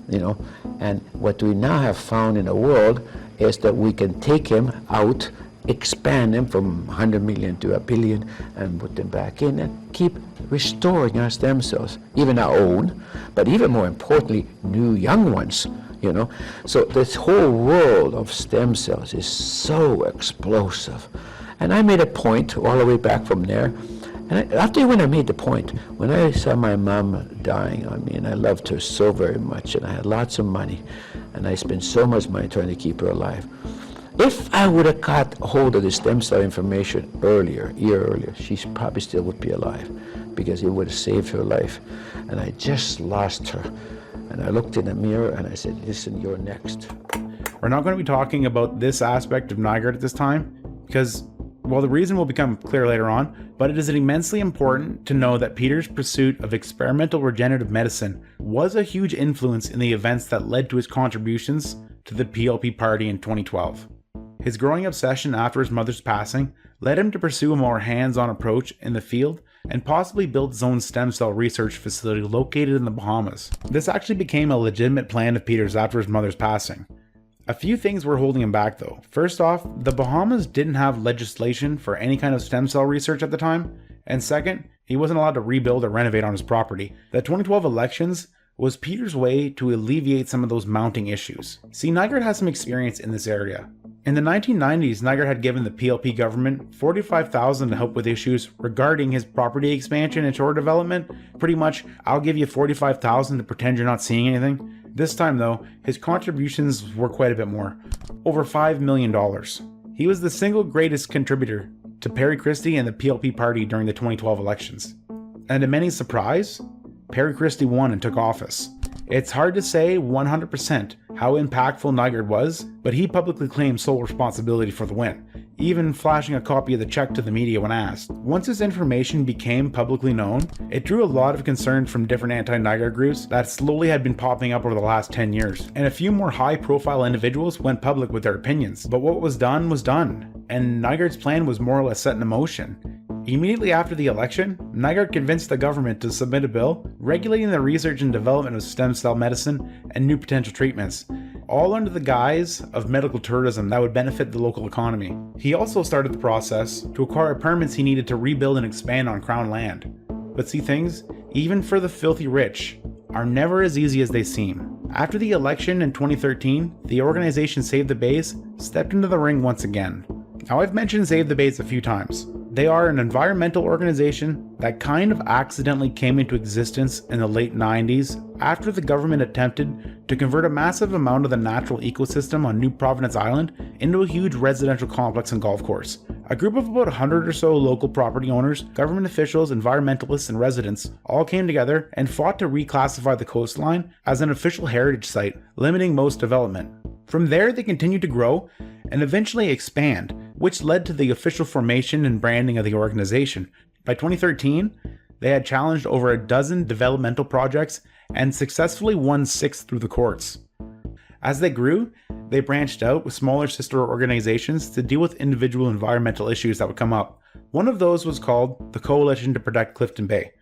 and what we now have found in the world is that we can take them out, expand them from 100 million to 1 billion and put them back in and keep restoring our stem cells, even our own, but even more importantly, new young ones, So this whole world of stem cells is so explosive. And I made a point all the way back from there. And I'll tell you when I made the point. When I saw my mom dying on me, and I loved her so very much, and I had lots of money, and I spent so much money trying to keep her alive. If I would have got hold of the stem cell information a year earlier, she probably still would be alive because it would have saved her life. And I just lost her. And I looked in the mirror and I said, listen, you're next. We're not going to be talking about this aspect of Nygard at this time because, well, the reason will become clear later on, but it is immensely important to know that Peter's pursuit of experimental regenerative medicine was a huge influence in the events that led to his contributions to the PLP party in 2012. His growing obsession after his mother's passing led him to pursue a more hands-on approach in the field and possibly build his own stem cell research facility located in the Bahamas. This actually became a legitimate plan of Peter's after his mother's passing. A few things were holding him back though. First off, the Bahamas didn't have legislation for any kind of stem cell research at the time, and second, he wasn't allowed to rebuild or renovate on his property. The 2012 elections was Peter's way to alleviate some of those mounting issues. See, Nygard has some experience in this area. In the 1990s, Nygard had given the PLP government $45,000 to help with issues regarding his property expansion and shore development. Pretty much, I'll give you $45,000 to pretend you're not seeing anything. This time though, his contributions were quite a bit more. Over $5 million. He was the single greatest contributor to Perry Christie and the PLP party during the 2012 elections. And to many surprise, Perry Christie won and took office. It's hard to say 100% how impactful Nygard was, but he publicly claimed sole responsibility for the win, even flashing a copy of the check to the media when asked. Once this information became publicly known, it drew a lot of concern from different anti-Nygard groups that slowly had been popping up over the last 10 years, and a few more high-profile individuals went public with their opinions. But what was done, and Nygard's plan was more or less set in motion. Immediately after the election, Nygard convinced the government to submit a bill regulating the research and development of stem cell medicine and new potential treatments, all under the guise of medical tourism that would benefit the local economy. He also started the process to acquire permits he needed to rebuild and expand on Crown land. But see, things, even for the filthy rich, are never as easy as they seem. After the election in 2013, the organization Save the Bays stepped into the ring once again. Now, I've mentioned Save the Bays a few times. They are an environmental organization that kind of accidentally came into existence in the late 90s after the government attempted to convert a massive amount of the natural ecosystem on New Providence Island into a huge residential complex and golf course. A group of about 100 or so local property owners, government officials, environmentalists, and residents all came together and fought to reclassify the coastline as an official heritage site, limiting most development. From there, they continued to grow and eventually expand, which led to the official formation and branding of the organization. By 2013, they had challenged over a dozen developmental projects and successfully won 6 through the courts. As they grew, they branched out with smaller sister organizations to deal with individual environmental issues that would come up. One of those was called the Coalition to Protect Clifton Bay.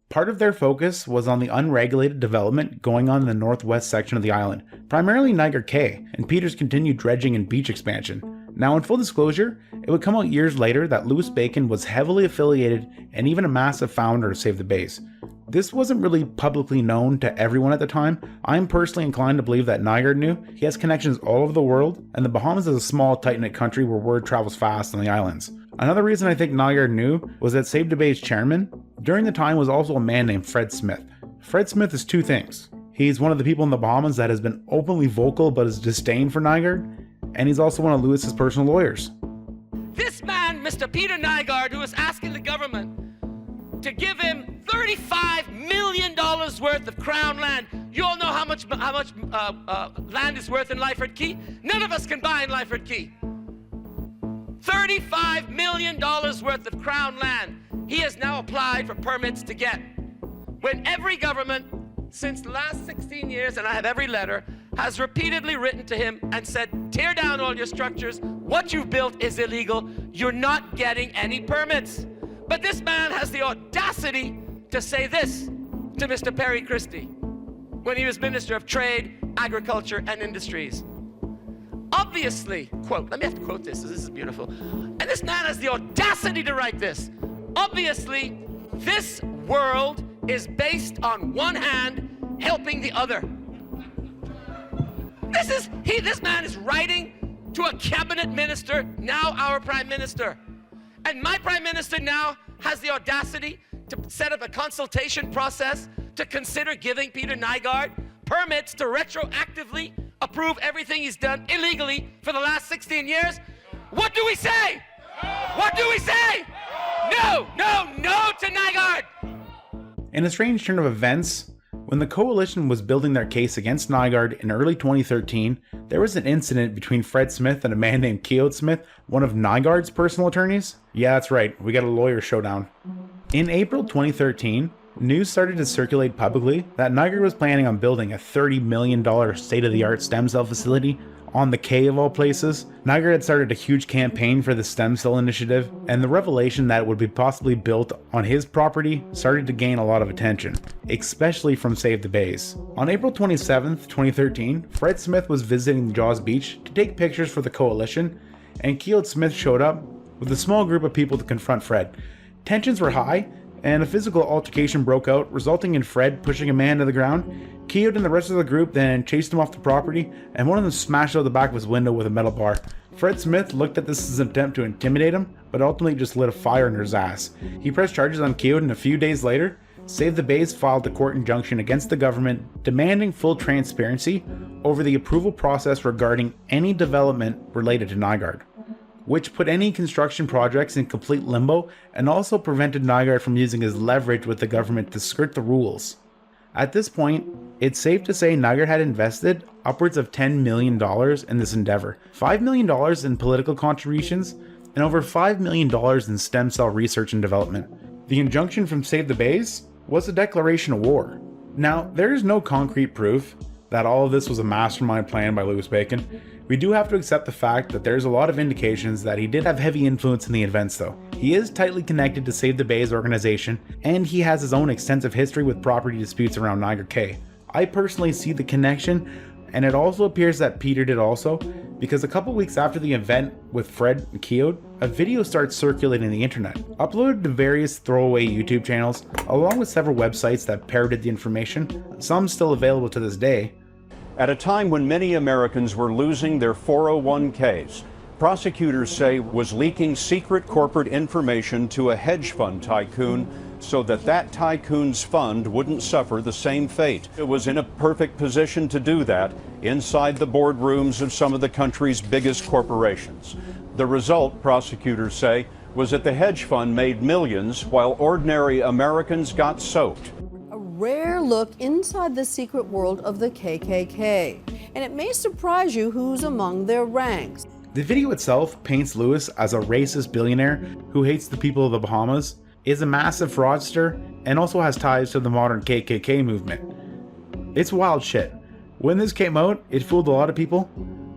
Part of their focus was on the unregulated development going on in the northwest section of the island, primarily Nygard Cay, and Peter's continued dredging and beach expansion. Now, in full disclosure, it would come out years later that Louis Bacon was heavily affiliated and even a massive founder of Save the Bays. This wasn't really publicly known to everyone at the time. I'm personally inclined to believe that Nygard knew. He has connections all over the world, and the Bahamas is a small, tight-knit country where word travels fast on the islands. Another reason I think Nygard knew was that Save the Bays chairman during the time was also a man named Fred Smith. Fred Smith is two things. He's one of the people in the Bahamas that has been openly vocal about his disdain for Nygard, and he's also one of Lewis's personal lawyers. This man, Mr. Peter Nygard, who is asking the government to give him $35 million worth of Crown land. You all know how much land is worth in Lyford Key? None of us can buy in Lyford Key. $35 million worth of Crown land he has now applied for permits to get. When every government since the last 16 years, and I have every letter, has repeatedly written to him and said, tear down all your structures, what you've built is illegal, you're not getting any permits. But this man has the audacity to say this to Mr. Perry Christie when he was Minister of Trade, Agriculture, and Industries. Obviously, quote, let me have to quote this is beautiful. And this man has the audacity to write this. Obviously, this world is based on one hand helping the other. This man is writing to a cabinet minister, now our prime minister. And my prime minister now has the audacity to set up a consultation process to consider giving Peter Nygard permits to retroactively approve everything he's done illegally for the last 16 years. What do we say? What do we say? No, no, no to Nygard! In a strange turn of events, when the coalition was building their case against Nygard in early 2013, there was an incident between Fred Smith and a man named Keogh Smith, one of Nygard's personal attorneys. Yeah, that's right, we got a lawyer showdown. In April 2013, news started to circulate publicly that Nygard was planning on building a $30 million state-of-the-art stem cell facility on the Cay of all places. Nygard had started a huge campaign for the stem cell initiative, and the revelation that it would be possibly built on his property started to gain a lot of attention, especially from Save the Bays. On April 27th, 2013, Fred Smith was visiting Jaws Beach to take pictures for the coalition, and Keogh Smith showed up with a small group of people to confront Fred. Tensions were high, and a physical altercation broke out, resulting in Fred pushing a man to the ground. Keogh and the rest of the group then chased him off the property, and one of them smashed out the back of his window with a metal bar. Fred Smith looked at this as an attempt to intimidate him, but ultimately just lit a fire under his ass. He pressed charges on Keogh, and a few days later, Save the Bays filed a court injunction against the government demanding full transparency over the approval process regarding any development related to Nygard, which put any construction projects in complete limbo and also prevented Nygard from using his leverage with the government to skirt the rules. At this point, it's safe to say Nygard had invested upwards of $10 million in this endeavor, $5 million in political contributions, and over $5 million in stem cell research and development. The injunction from Save the Bays was a declaration of war. Now, there is no concrete proof that all of this was a mastermind plan by Louis Bacon. We do have to accept the fact that there's a lot of indications that he did have heavy influence in the events though. He is tightly connected to Save the Bay's organization, and he has his own extensive history with property disputes around Nygard K. I personally see the connection, and it also appears that Peter did also, because a couple weeks after the event with Fred and Keogh, a video starts circulating the internet, uploaded to various throwaway YouTube channels, along with several websites that parroted the information, some still available to this day. At a time when many Americans were losing their 401ks, prosecutors say was leaking secret corporate information to a hedge fund tycoon so that tycoon's fund wouldn't suffer the same fate. It was in a perfect position to do that inside the boardrooms of some of the country's biggest corporations. The result, prosecutors say, was that the hedge fund made millions while ordinary Americans got soaked. A rare look inside the secret world of the KKK, and it may surprise you who's among their ranks. The video itself paints Lewis as a racist billionaire who hates the people of the Bahamas, is a massive fraudster, and also has ties to the modern KKK movement. It's wild shit. When this came out, it fooled a lot of people.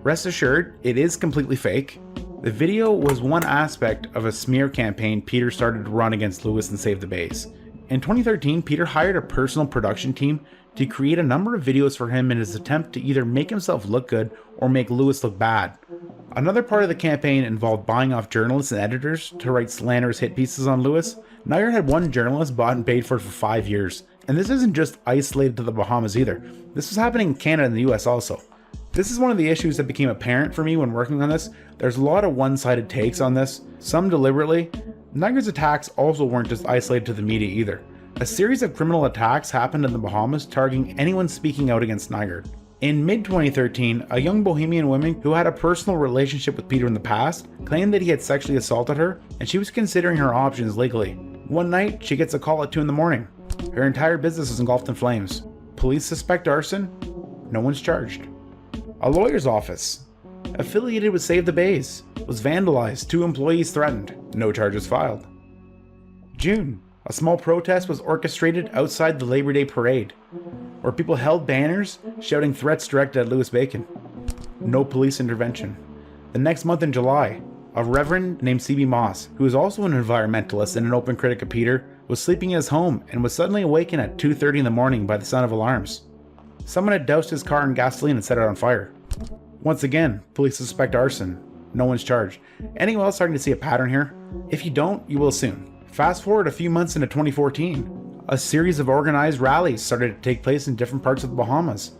Rest assured, it is completely fake. The video was one aspect of a smear campaign Peter started to run against Lewis and Save the Bays. In 2013, Peter hired a personal production team to create a number of videos for him in his attempt to either make himself look good or make Lewis look bad. Another part of the campaign involved buying off journalists and editors to write slanderous hit pieces on Lewis. Nygard had one journalist bought and paid for 5 years. And this isn't just isolated to the Bahamas either. This was happening in Canada and the US also. This is one of the issues that became apparent for me when working on this. There's a lot of one-sided takes on this, some deliberately. Nygard's attacks also weren't just isolated to the media either. A series of criminal attacks happened in the Bahamas targeting anyone speaking out against Nygard. In mid-2013, a young Bohemian woman who had a personal relationship with Peter in the past claimed that he had sexually assaulted her, and she was considering her options legally. One night, she gets a call at 2 in the morning. Her entire business is engulfed in flames. Police suspect arson. No one's charged. A lawyer's office, affiliated with Save the Bays, was vandalized. 2 employees threatened. No charges filed. June, a small protest was orchestrated outside the Labor Day parade, where people held banners shouting threats directed at Louis Bacon. No police intervention. The next month in July, a reverend named C.B. Moss, who is also an environmentalist and an open critic of Peter, was sleeping in his home and was suddenly awakened at 2:30 in the morning by the sound of alarms. Someone had doused his car in gasoline and set it on fire. Once again, police suspect arson. No one's charged. Anyone else starting to see a pattern here? If you don't, you will soon. Fast forward a few months into 2014. A series of organized rallies started to take place in different parts of the Bahamas.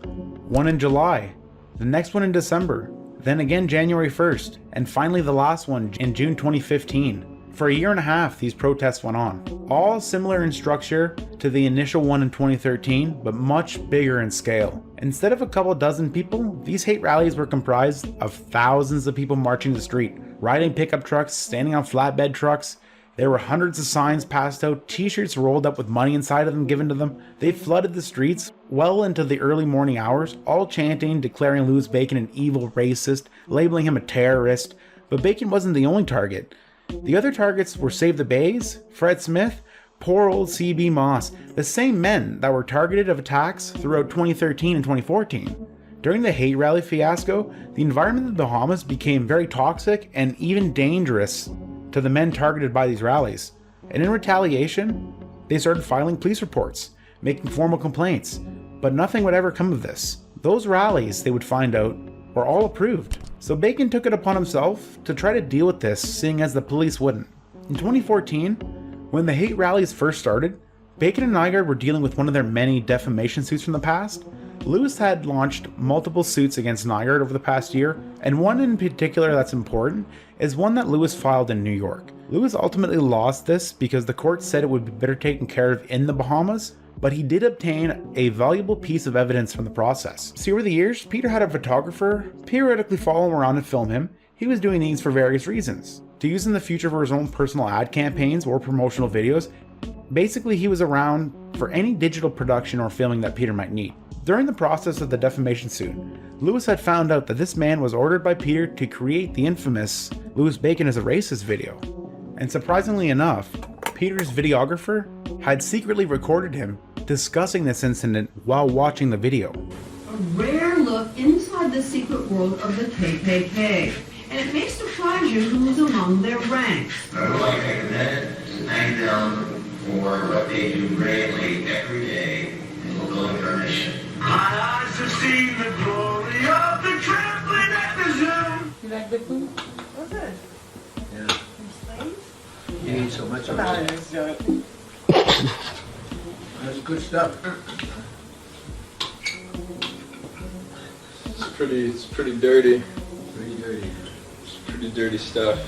One in July, the next one in December, then again January 1st, and finally the last one in June 2015. For a year and a half, these protests went on. All similar in structure to the initial one in 2013, but much bigger in scale. Instead of a couple dozen people, these hate rallies were comprised of thousands of people marching the street, riding pickup trucks, standing on flatbed trucks. There were hundreds of signs passed out, t-shirts rolled up with money inside of them given to them. They flooded the streets well into the early morning hours, all chanting, declaring Louis Bacon an evil racist, labeling him a terrorist. But Bacon wasn't the only target. The other targets were Save the Bays, Fred Smith, poor old C.B. Moss, the same men that were targeted of attacks throughout 2013 and 2014. During the hate rally fiasco, the environment in the Bahamas became very toxic and even dangerous to the men targeted by these rallies. And in retaliation, they started filing police reports, making formal complaints, but nothing would ever come of this. Those rallies, they would find out, were all approved. So Bacon took it upon himself to try to deal with this, seeing as the police wouldn't. In 2014, when the hate rallies first started, Bacon and Nygard were dealing with one of their many defamation suits from the past. Lewis had launched multiple suits against Nygard over the past year, and one in particular that's important is one that Lewis filed in New York. Lewis ultimately lost this because the court said it would be better taken care of in the Bahamas, but he did obtain a valuable piece of evidence from the process. See, over the years, Peter had a photographer periodically follow him around and film him. He was doing these for various reasons. To use in the future for his own personal ad campaigns or promotional videos. Basically, he was around for any digital production or filming that Peter might need. During the process of the defamation suit, Lewis had found out that this man was ordered by Peter to create the infamous Louis Bacon is a racist video. And surprisingly enough, Peter's videographer had secretly recorded him discussing this incident while watching the video. A rare look inside the secret world of the KKK. and it may surprise you who's among their ranks. I would like to take a minute to thank them for what they do bravely every day in fulfilling their mission. My eyes have seen the glory of the trampling at the zoo. You like the food? Oh, good. Yeah. You need so much of it. That's good stuff. It's pretty dirty. Pretty dirty. It's pretty dirty stuff.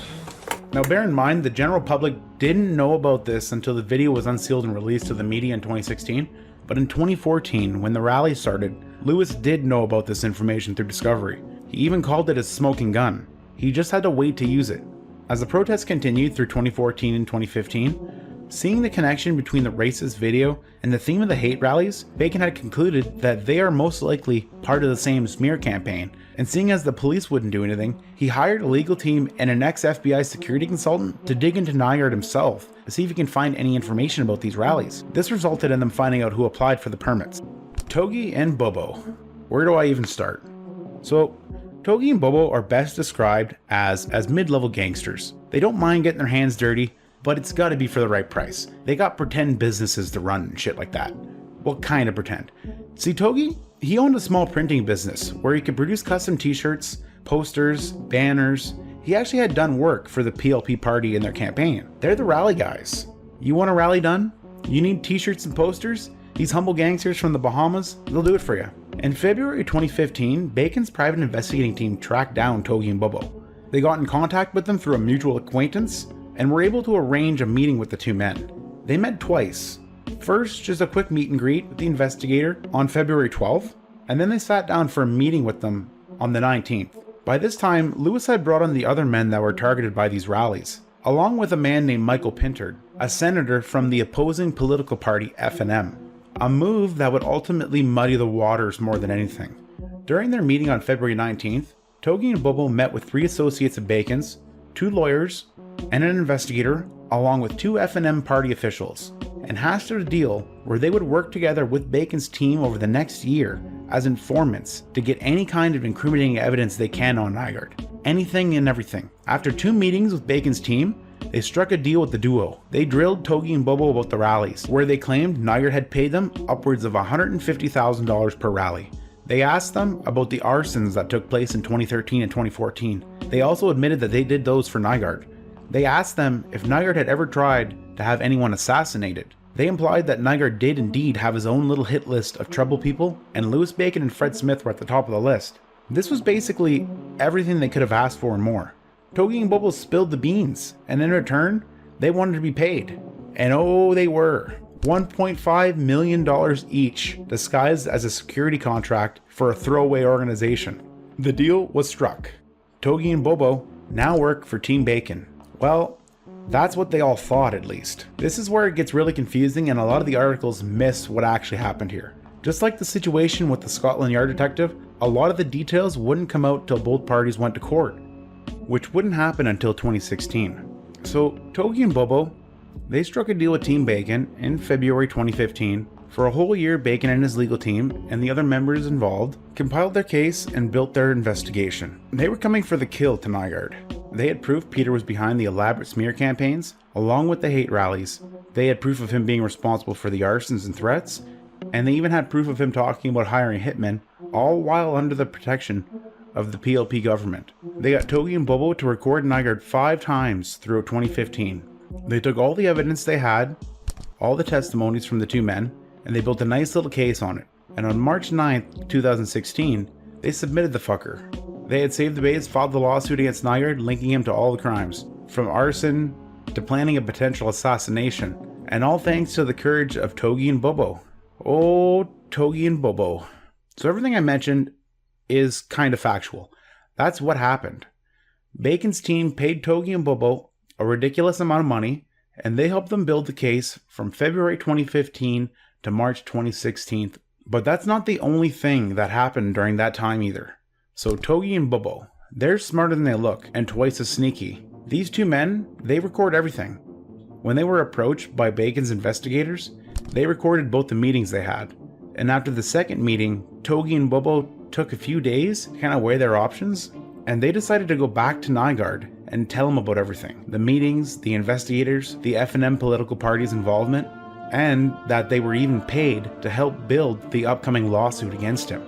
Now bear in mind, the general public didn't know about this until the video was unsealed and released to the media in 2016. But in 2014, when the rally started, Lewis did know about this information through discovery. He even called it a smoking gun. He just had to wait to use it. As the protests continued through 2014 and 2015, seeing the connection between the racist video and the theme of the hate rallies, Bacon had concluded that they are most likely part of the same smear campaign. And seeing as the police wouldn't do anything, he hired a legal team and an ex-FBI security consultant to dig into Nygard himself to see if he can find any information about these rallies. This resulted in them finding out who applied for the permits. Toggie and Bobo. Where do I even start? So, Toggie and Bobo are best described as mid-level gangsters. They don't mind getting their hands dirty, but it's gotta be for the right price. They got pretend businesses to run and shit like that. Well, kind of pretend. See, Toggie, he owned a small printing business where he could produce custom t-shirts, posters, banners. He actually had done work for the PLP party in their campaign. They're the rally guys. You want a rally done? You need t-shirts and posters? These humble gangsters from the Bahamas, they'll do it for you. In February 2015, Bacon's private investigating team tracked down Toggie and Bobo. They got in contact with them through a mutual acquaintance and were able to arrange a meeting with the two men. They met twice. First, just a quick meet and greet with the investigator on February 12th, and then they sat down for a meeting with them on the 19th. By this time, Lewis had brought on the other men that were targeted by these rallies, along with a man named Michael Pintard, a senator from the opposing political party F&M, a move that would ultimately muddy the waters more than anything. During their meeting on February 19th, Toggie and Bobo met with 3 associates of Bacon's, 2 lawyers, and an investigator, along with 2 F&M party officials, and hashed out a deal where they would work together with Bacon's team over the next year as informants to get any kind of incriminating evidence they can on Nygard. Anything and everything. After 2 meetings with Bacon's team, they struck a deal with the duo. They drilled Toggie and Bobo about the rallies, where they claimed Nygard had paid them upwards of $150,000 per rally. They asked them about the arsons that took place in 2013 and 2014. They also admitted that they did those for Nygard. They asked them if Nygard had ever tried to have anyone assassinated. They implied that Nygard did indeed have his own little hit list of trouble people, and Louis Bacon and Fred Smith were at the top of the list. This was basically everything they could have asked for and more. Toggie and Bobo spilled the beans, and in return, they wanted to be paid. And oh, they were. $1.5 million each, disguised as a security contract for a throwaway organization. The deal was struck. Toggie and Bobo now work for Team Bacon. Well, that's what they all thought, at least. This is where it gets really confusing, and a lot of the articles miss what actually happened here. Just like the situation with the Scotland Yard detective, a lot of the details wouldn't come out till both parties went to court, which wouldn't happen until 2016. So, Toggie and Bobo, they struck a deal with Team Bacon in February 2015. For a whole year, Bacon and his legal team, and the other members involved, compiled their case and built their investigation. They were coming for the kill to Nygard. They had proof Peter was behind the elaborate smear campaigns, along with the hate rallies. They had proof of him being responsible for the arsons and threats, and they even had proof of him talking about hiring hitmen, all while under the protection of the PLP government. They got Toggie and Bobo to record Nygard 5 times throughout 2015. They took all the evidence they had, all the testimonies from the 2 men, and they built a nice little case on it. And on March 9th, 2016, they submitted the fucker. They had saved the base, filed the lawsuit against Nygard, linking him to all the crimes, from arson to planning a potential assassination, and all thanks to the courage of Toggie and Bobo. Oh, Toggie and Bobo. So everything I mentioned is kind of factual. That's what happened. Bacon's team paid Toggie and Bobo a ridiculous amount of money, and they helped them build the case from February 2015 to March 2016. But that's not the only thing that happened during that time either. So Toggie and Bobo, they're smarter than they look and twice as sneaky. These 2 men, they record everything. When they were approached by Bacon's investigators, they recorded both the meetings they had. And after the second meeting, Toggie and Bobo took a few days to kind of weigh their options, and they decided to go back to Nygard and tell him about everything. The meetings, the investigators, the F&M political party's involvement, and that they were even paid to help build the upcoming lawsuit against him.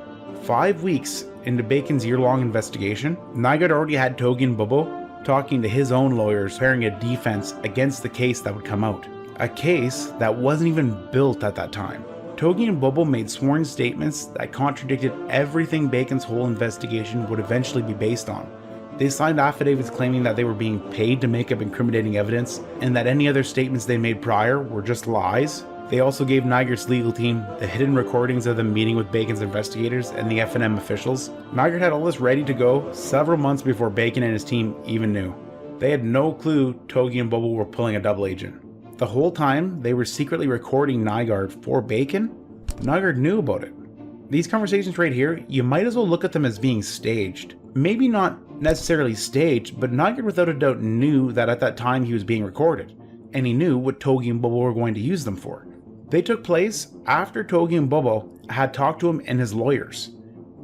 5 weeks into Bacon's year-long investigation, Nygard already had Toggie and Bobo talking to his own lawyers, preparing a defense against the case that would come out. A case that wasn't even built at that time. Toggie and Bobo made sworn statements that contradicted everything Bacon's whole investigation would eventually be based on. They signed affidavits claiming that they were being paid to make up incriminating evidence and that any other statements they made prior were just lies. They also gave Nygard's legal team the hidden recordings of them meeting with Bacon's investigators and the F&M officials. Nygard had all this ready to go several months before Bacon and his team even knew. They had no clue Toggie and Bobo were pulling a double agent. The whole time they were secretly recording Nygard for Bacon, Nygard knew about it. These conversations right here, you might as well look at them as being staged. Maybe not necessarily staged, but Nygard without a doubt knew that at that time he was being recorded, and he knew what Toggie and Bobo were going to use them for. They took place after Toggie and Bobo had talked to him and his lawyers,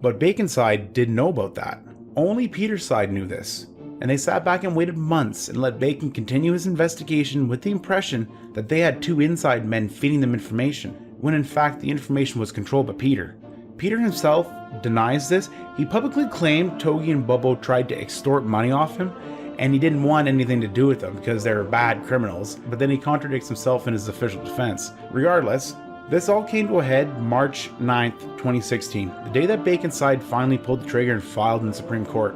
but Bacon's side didn't know about that. Only Peter's side knew this, and they sat back and waited months and let Bacon continue his investigation with the impression that they had two inside men feeding them information, when in fact the information was controlled by Peter. Peter himself denies this. He publicly claimed Toggie and Bobo tried to extort money off him, and he didn't want anything to do with them because they're bad criminals, but then he contradicts himself in his official defense. Regardless, this all came to a head March 9th, 2016, the day that Bacon's side finally pulled the trigger and filed in the Supreme Court.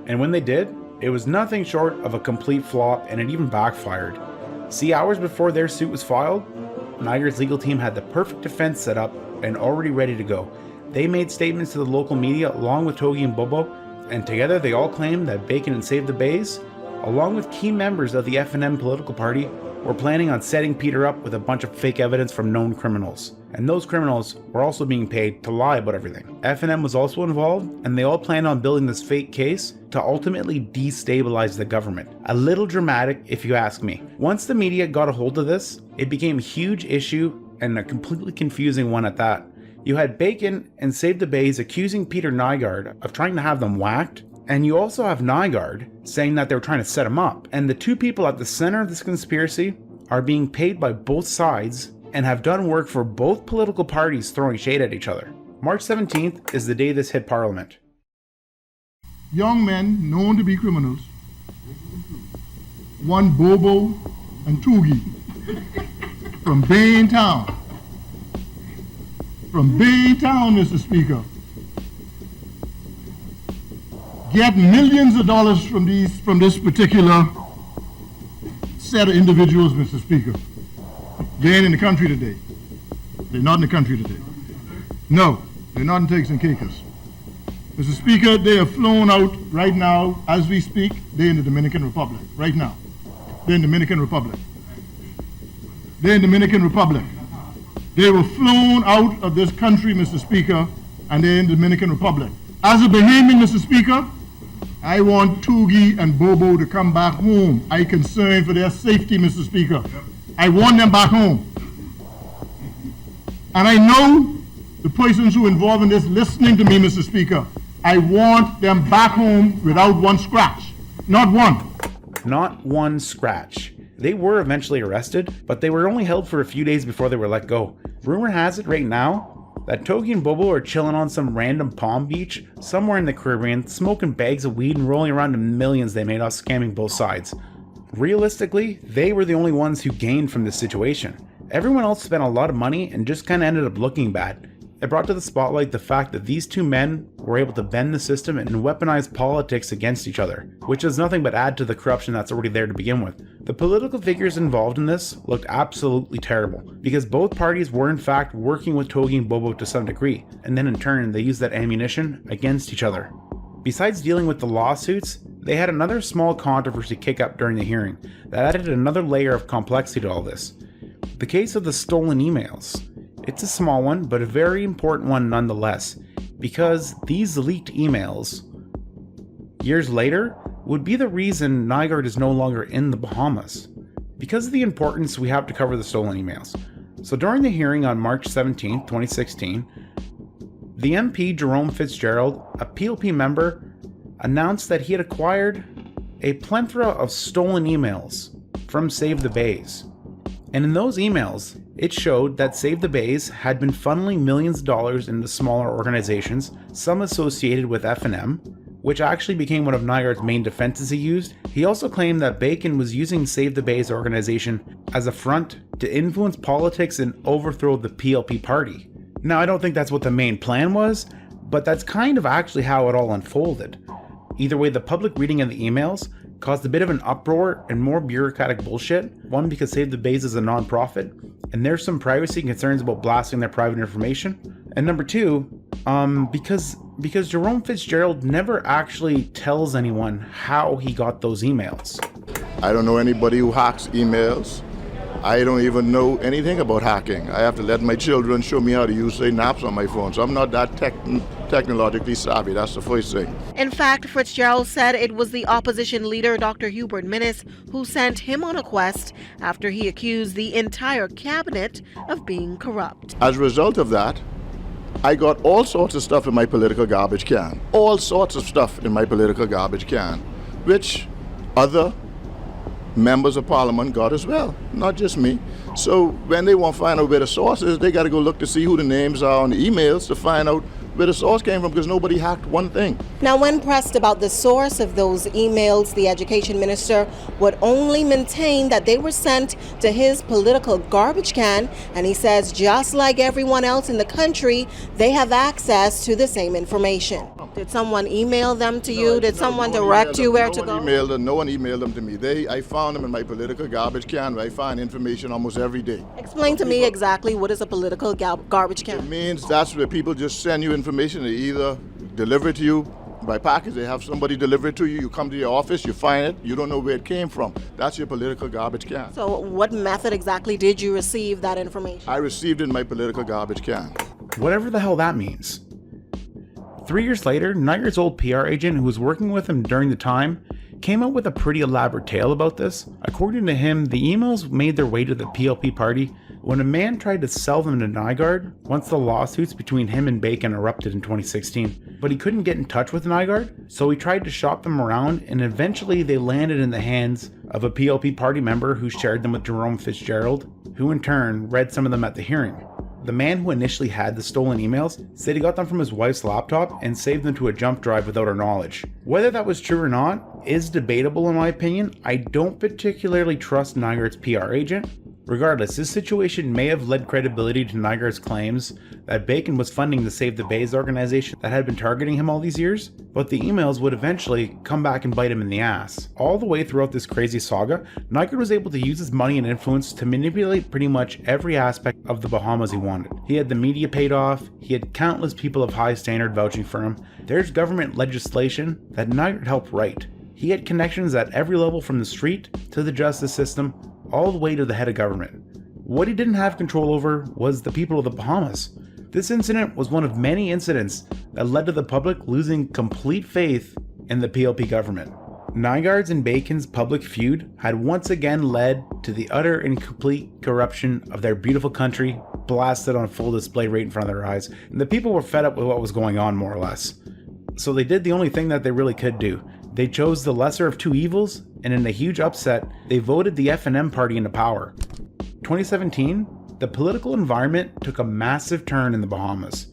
And when they did, it was nothing short of a complete flop, and it even backfired. See, hours before their suit was filed, Nygard's legal team had the perfect defense set up and already ready to go. They made statements to the local media along with Toggie and Bobo, and together they all claimed that Bacon and Save the Bays, along with key members of the F&M political party, were planning on setting Peter up with a bunch of fake evidence from known criminals. And those criminals were also being paid to lie about everything. F&M was also involved, and they all planned on building this fake case to ultimately destabilize the government. A little dramatic, if you ask me. Once the media got a hold of this, it became a huge issue and a completely confusing one at that. You had Bacon and Save the Bays accusing Peter Nygard of trying to have them whacked, and you also have Nygard saying that they were trying to set him up. And the two people at the center of this conspiracy are being paid by both sides and have done work for both political parties throwing shade at each other. March 17th is the day this hit Parliament. Young men known to be criminals, one Bobo and Toggie, from Baintown. From Baintown, Mr. Speaker, get millions of dollars from this particular set of individuals, Mr. Speaker. They ain't in the country today. They're not in the country today. No, they're not in Turks and Caicos. Mr. Speaker, they are flown out right now, as we speak. They're in the Dominican Republic, right now. They're in the Dominican Republic. They're in the Dominican Republic. They were flown out of this country, Mr. Speaker, and they're in the Dominican Republic. As a Bahamian, Mr. Speaker, I want Toggie and Bobo to come back home. I'm concerned for their safety, Mr. Speaker. I want them back home. And I know the persons who are involved in this listening to me, Mr. Speaker. I want them back home without one scratch. Not one. Not one scratch. They were eventually arrested, but they were only held for a few days before they were let go. Rumor has it right now that Toggie and Bobo are chilling on some random palm beach somewhere in the Caribbean, smoking bags of weed and rolling around the millions they made off scamming both sides. Realistically, they were the only ones who gained from this situation. Everyone else spent a lot of money and just kinda ended up looking bad. It brought to the spotlight the fact that these two men were able to bend the system and weaponize politics against each other, which does nothing but add to the corruption that's already there to begin with. The political figures involved in this looked absolutely terrible, because both parties were in fact working with Toggie and Bobo to some degree, and then in turn they used that ammunition against each other. Besides dealing with the lawsuits, they had another small controversy kick up during the hearing that added another layer of complexity to all this. The case of the stolen emails. It's a small one, but a very important one nonetheless, because these leaked emails, years later, would be the reason Nygard is no longer in the Bahamas. Because of the importance, we have to cover the stolen emails. So during the hearing on March 17, 2016, the MP Jerome Fitzgerald, a PLP member, announced that he had acquired a plethora of stolen emails from Save the Bays. And in those emails, it showed that Save the Bays had been funneling millions of dollars into smaller organizations, some associated with F&M, which actually became one of Nygard's main defenses he used. He also claimed that Bacon was using Save the Bays organization as a front to influence politics and overthrow the PLP party. Now, I don't think that's what the main plan was, but that's kind of actually how it all unfolded. Either way, the public reading of the emails caused a bit of an uproar and more bureaucratic bullshit. One, because Save the Bays is a non-profit, and there's some privacy concerns about blasting their private information. And number two, because Jerome Fitzgerald never actually tells anyone how he got those emails. I don't know anybody who hacks emails. I don't even know anything about hacking. I have to let my children show me how to use, say, naps on my phone. So I'm not that technologically savvy. That's the first thing. In fact, Fitzgerald said it was the opposition leader, Dr. Hubert Minnis, who sent him on a quest after he accused the entire cabinet of being corrupt. As a result of that, I got all sorts of stuff in my political garbage can. All sorts of stuff in my political garbage can, which other members of parliament got as well, not just me. So when they want to find out where the source is, they got to go look to see who the names are on the emails to find out where the source came from, because nobody hacked one thing. Now, when pressed about the source of those emails, the education minister would only maintain that they were sent to his political garbage can, and he says just like everyone else in the country, they have access to the same information. Did someone email them to you? Did someone direct you where to go? No one emailed them to me. I found them in my political garbage can, where I find information almost every day. Explain to me exactly what is a political garbage can. It means that's where people just send you information. They either deliver it to you by package, they have somebody deliver it to you, you come to your office, you find it, you don't know where it came from. That's your political garbage can. So what method exactly did you receive that information? I received it in my political garbage can. Whatever the hell that means. 3 years later, Nygard's old PR agent, who was working with him during the time, came up with a pretty elaborate tale about this. According to him, the emails made their way to the PLP party when a man tried to sell them to Nygard once the lawsuits between him and Bacon erupted in 2016. But he couldn't get in touch with Nygard, so he tried to shop them around, and eventually they landed in the hands of a PLP party member who shared them with Jerome Fitzgerald, who in turn read some of them at the hearing. The man who initially had the stolen emails said he got them from his wife's laptop and saved them to a jump drive without her knowledge. Whether that was true or not is debatable in my opinion. I don't particularly trust Nygard's PR agent. Regardless, this situation may have led credibility to Nygard's claims that Bacon was funding the Save the Bays organization that had been targeting him all these years, but the emails would eventually come back and bite him in the ass. All the way throughout this crazy saga, Nygard was able to use his money and influence to manipulate pretty much every aspect of the Bahamas he wanted. He had the media paid off, he had countless people of high standard vouching for him, there's government legislation that Nygard helped write. He had connections at every level from the street to the justice system, all the way to the head of government. What he didn't have control over was the people of the Bahamas. This incident was one of many incidents that led to the public losing complete faith in the PLP government. Nygard's and Bacon's public feud had once again led to the utter and complete corruption of their beautiful country, blasted on full display right in front of their eyes, and the people were fed up with what was going on, more or less. So they did the only thing that they really could do. They chose the lesser of two evils, and in a huge upset, they voted the F&M party into power. 2017, the political environment took a massive turn in the Bahamas.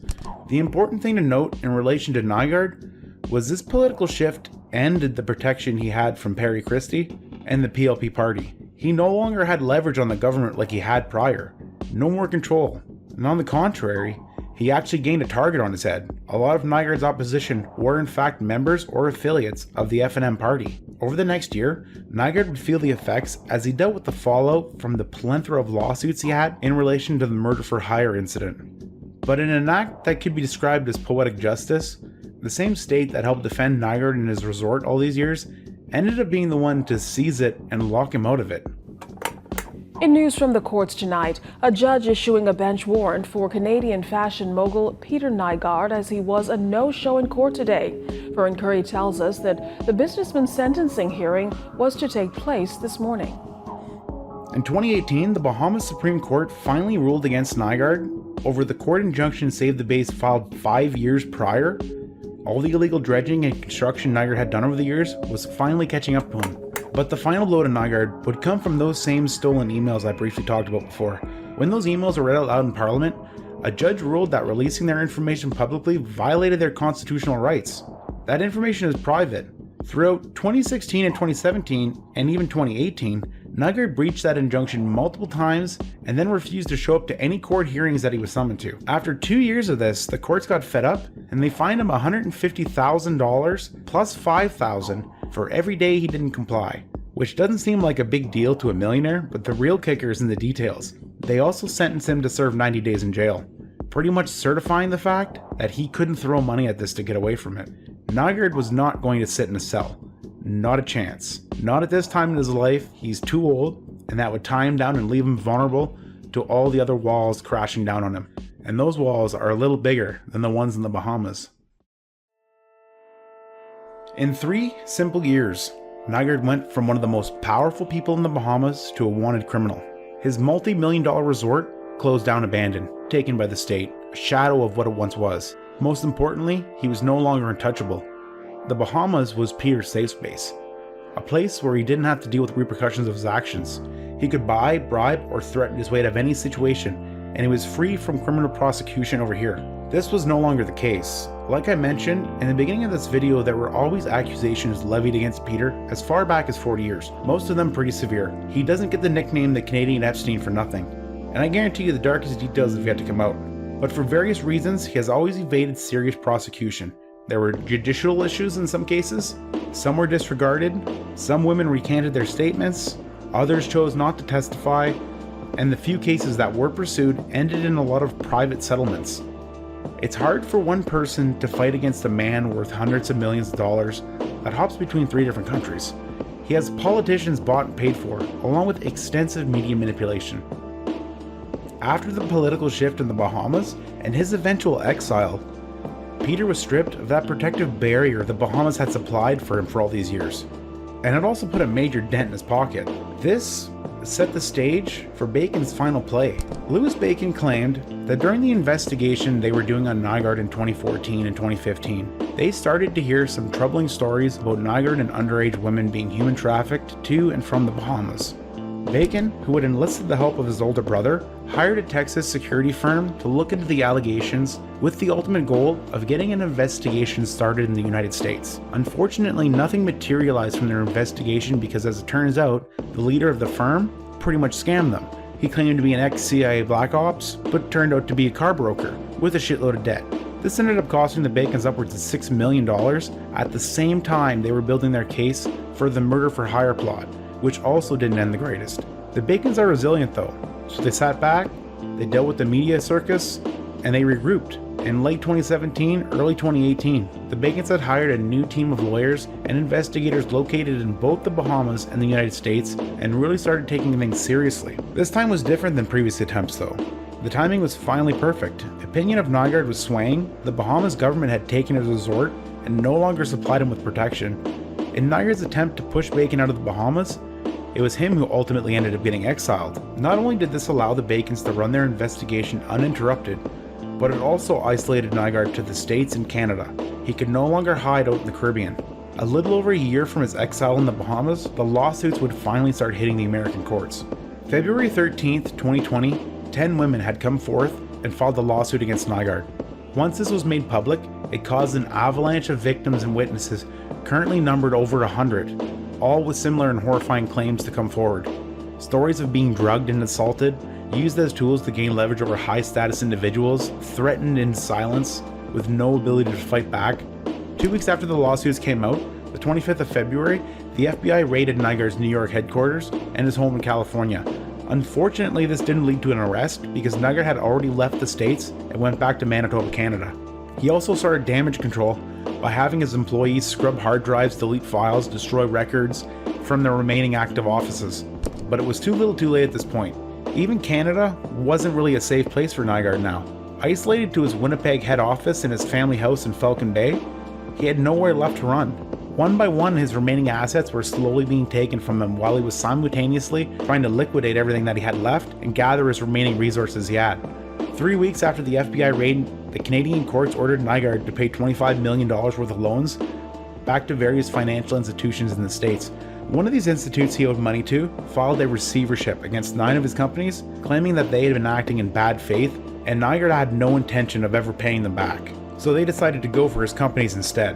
The important thing to note in relation to Nygard was this political shift ended the protection he had from Perry Christie and the PLP party. He no longer had leverage on the government like he had prior. No more control. And on the contrary, he actually gained a target on his head. A lot of Nygard's opposition were in fact members or affiliates of the F&M party. Over the next year, Nygard would feel the effects as he dealt with the fallout from the plethora of lawsuits he had in relation to the murder for hire incident. But in an act that could be described as poetic justice, the same state that helped defend Nygard in his resort all these years ended up being the one to seize it and lock him out of it. In news from the courts tonight, a judge issuing a bench warrant for Canadian fashion mogul Peter Nygard as he was a no-show in court today. Vern Curry tells us that the businessman's sentencing hearing was to take place this morning. In 2018, the Bahamas Supreme Court finally ruled against Nygard over the court injunction Save the Bays filed 5 years prior, All the illegal dredging and construction Nygard had done over the years was finally catching up to him. But the final blow to Nygard would come from those same stolen emails I briefly talked about before. When those emails were read out loud in Parliament, a judge ruled that releasing their information publicly violated their constitutional rights. That information is private. Throughout 2016 and 2017, and even 2018, Nygard breached that injunction multiple times and then refused to show up to any court hearings that he was summoned to. After 2 years of this, the courts got fed up and they fined him $150,000 plus $5,000 for every day he didn't comply, which doesn't seem like a big deal to a millionaire, but the real kicker is in the details. They also sentenced him to serve 90 days in jail, pretty much certifying the fact that he couldn't throw money at this to get away from it. Nygard was not going to sit in a cell. Not a chance. Not at this time in his life. He's too old, and that would tie him down and leave him vulnerable to all the other walls crashing down on him. And those walls are a little bigger than the ones in the Bahamas. In 3 simple years, Nygard went from one of the most powerful people in the Bahamas to a wanted criminal. His multi-million-dollar resort closed down abandoned, taken by the state, a shadow of what it once was. Most importantly, he was no longer untouchable. The Bahamas was Peter's safe space, a place where he didn't have to deal with repercussions of his actions. He could buy, bribe, or threaten his way out of any situation, and he was free from criminal prosecution over here. This was no longer the case. Like I mentioned, in the beginning of this video, there were always accusations levied against Peter as far back as 40 years, most of them pretty severe. He doesn't get the nickname the Canadian Epstein for nothing, and I guarantee you the darkest details have yet to come out. But for various reasons, he has always evaded serious prosecution. There were judicial issues in some cases, some were disregarded, some women recanted their statements, others chose not to testify, and the few cases that were pursued ended in a lot of private settlements. It's hard for one person to fight against a man worth hundreds of millions of dollars that hops between 3 different countries. He has politicians bought and paid for, along with extensive media manipulation. After the political shift in the Bahamas and his eventual exile, Peter was stripped of that protective barrier the Bahamas had supplied for him for all these years. And it also put a major dent in his pocket. This set the stage for Bacon's final play. Louis Bacon claimed that during the investigation they were doing on Nygard in 2014 and 2015, they started to hear some troubling stories about Nygard and underage women being human trafficked to and from the Bahamas. Bacon, who had enlisted the help of his older brother, hired a Texas security firm to look into the allegations with the ultimate goal of getting an investigation started in the United States. Unfortunately, nothing materialized from their investigation because, as it turns out, the leader of the firm pretty much scammed them. He claimed to be an ex-CIA Black Ops, but turned out to be a car broker with a shitload of debt. This ended up costing the Bacons upwards of $6 million at the same time they were building their case for the murder for hire plot, which also didn't end the greatest. The Bacons are resilient though, so they sat back, they dealt with the media circus, and they regrouped. In late 2017, early 2018, the Bacons had hired a new team of lawyers and investigators located in both the Bahamas and the United States and really started taking things seriously. This time was different than previous attempts though. The timing was finally perfect. Opinion of Nygard was swaying, the Bahamas government had taken his resort and no longer supplied him with protection. In Nygard's attempt to push Bacon out of the Bahamas, it was him who ultimately ended up getting exiled. Not only did this allow the Bacons to run their investigation uninterrupted, but it also isolated Nygard to the States and Canada. He could no longer hide out in the Caribbean. A little over a year from his exile in the Bahamas, the lawsuits would finally start hitting the American courts. February 13th, 2020, 10 women had come forth and filed a lawsuit against Nygard. Once this was made public, it caused an avalanche of victims and witnesses, currently numbered over 100, all with similar and horrifying claims to come forward. Stories of being drugged and assaulted, used as tools to gain leverage over high-status individuals, threatened in silence, with no ability to fight back. 2 weeks after the lawsuits came out, the 25th of February, the FBI raided Nygard's New York headquarters and his home in California. Unfortunately, this didn't lead to an arrest because Nygard had already left the States and went back to Manitoba, Canada. He also started damage control by having his employees scrub hard drives, delete files, destroy records from their remaining active offices. But it was too little too late at this point. Even Canada wasn't really a safe place for Nygard now. Isolated to his Winnipeg head office in his family house in Falcon Bay, he had nowhere left to run. One by one, his remaining assets were slowly being taken from him while he was simultaneously trying to liquidate everything that he had left and gather his remaining resources he had. 3 weeks after the FBI raid the Canadian courts ordered Nygard to pay $25 million worth of loans back to various financial institutions in the States. One of these institutes he owed money to filed a receivership against 9 of his companies, claiming that they had been acting in bad faith, and Nygard had no intention of ever paying them back. So they decided to go for his companies instead.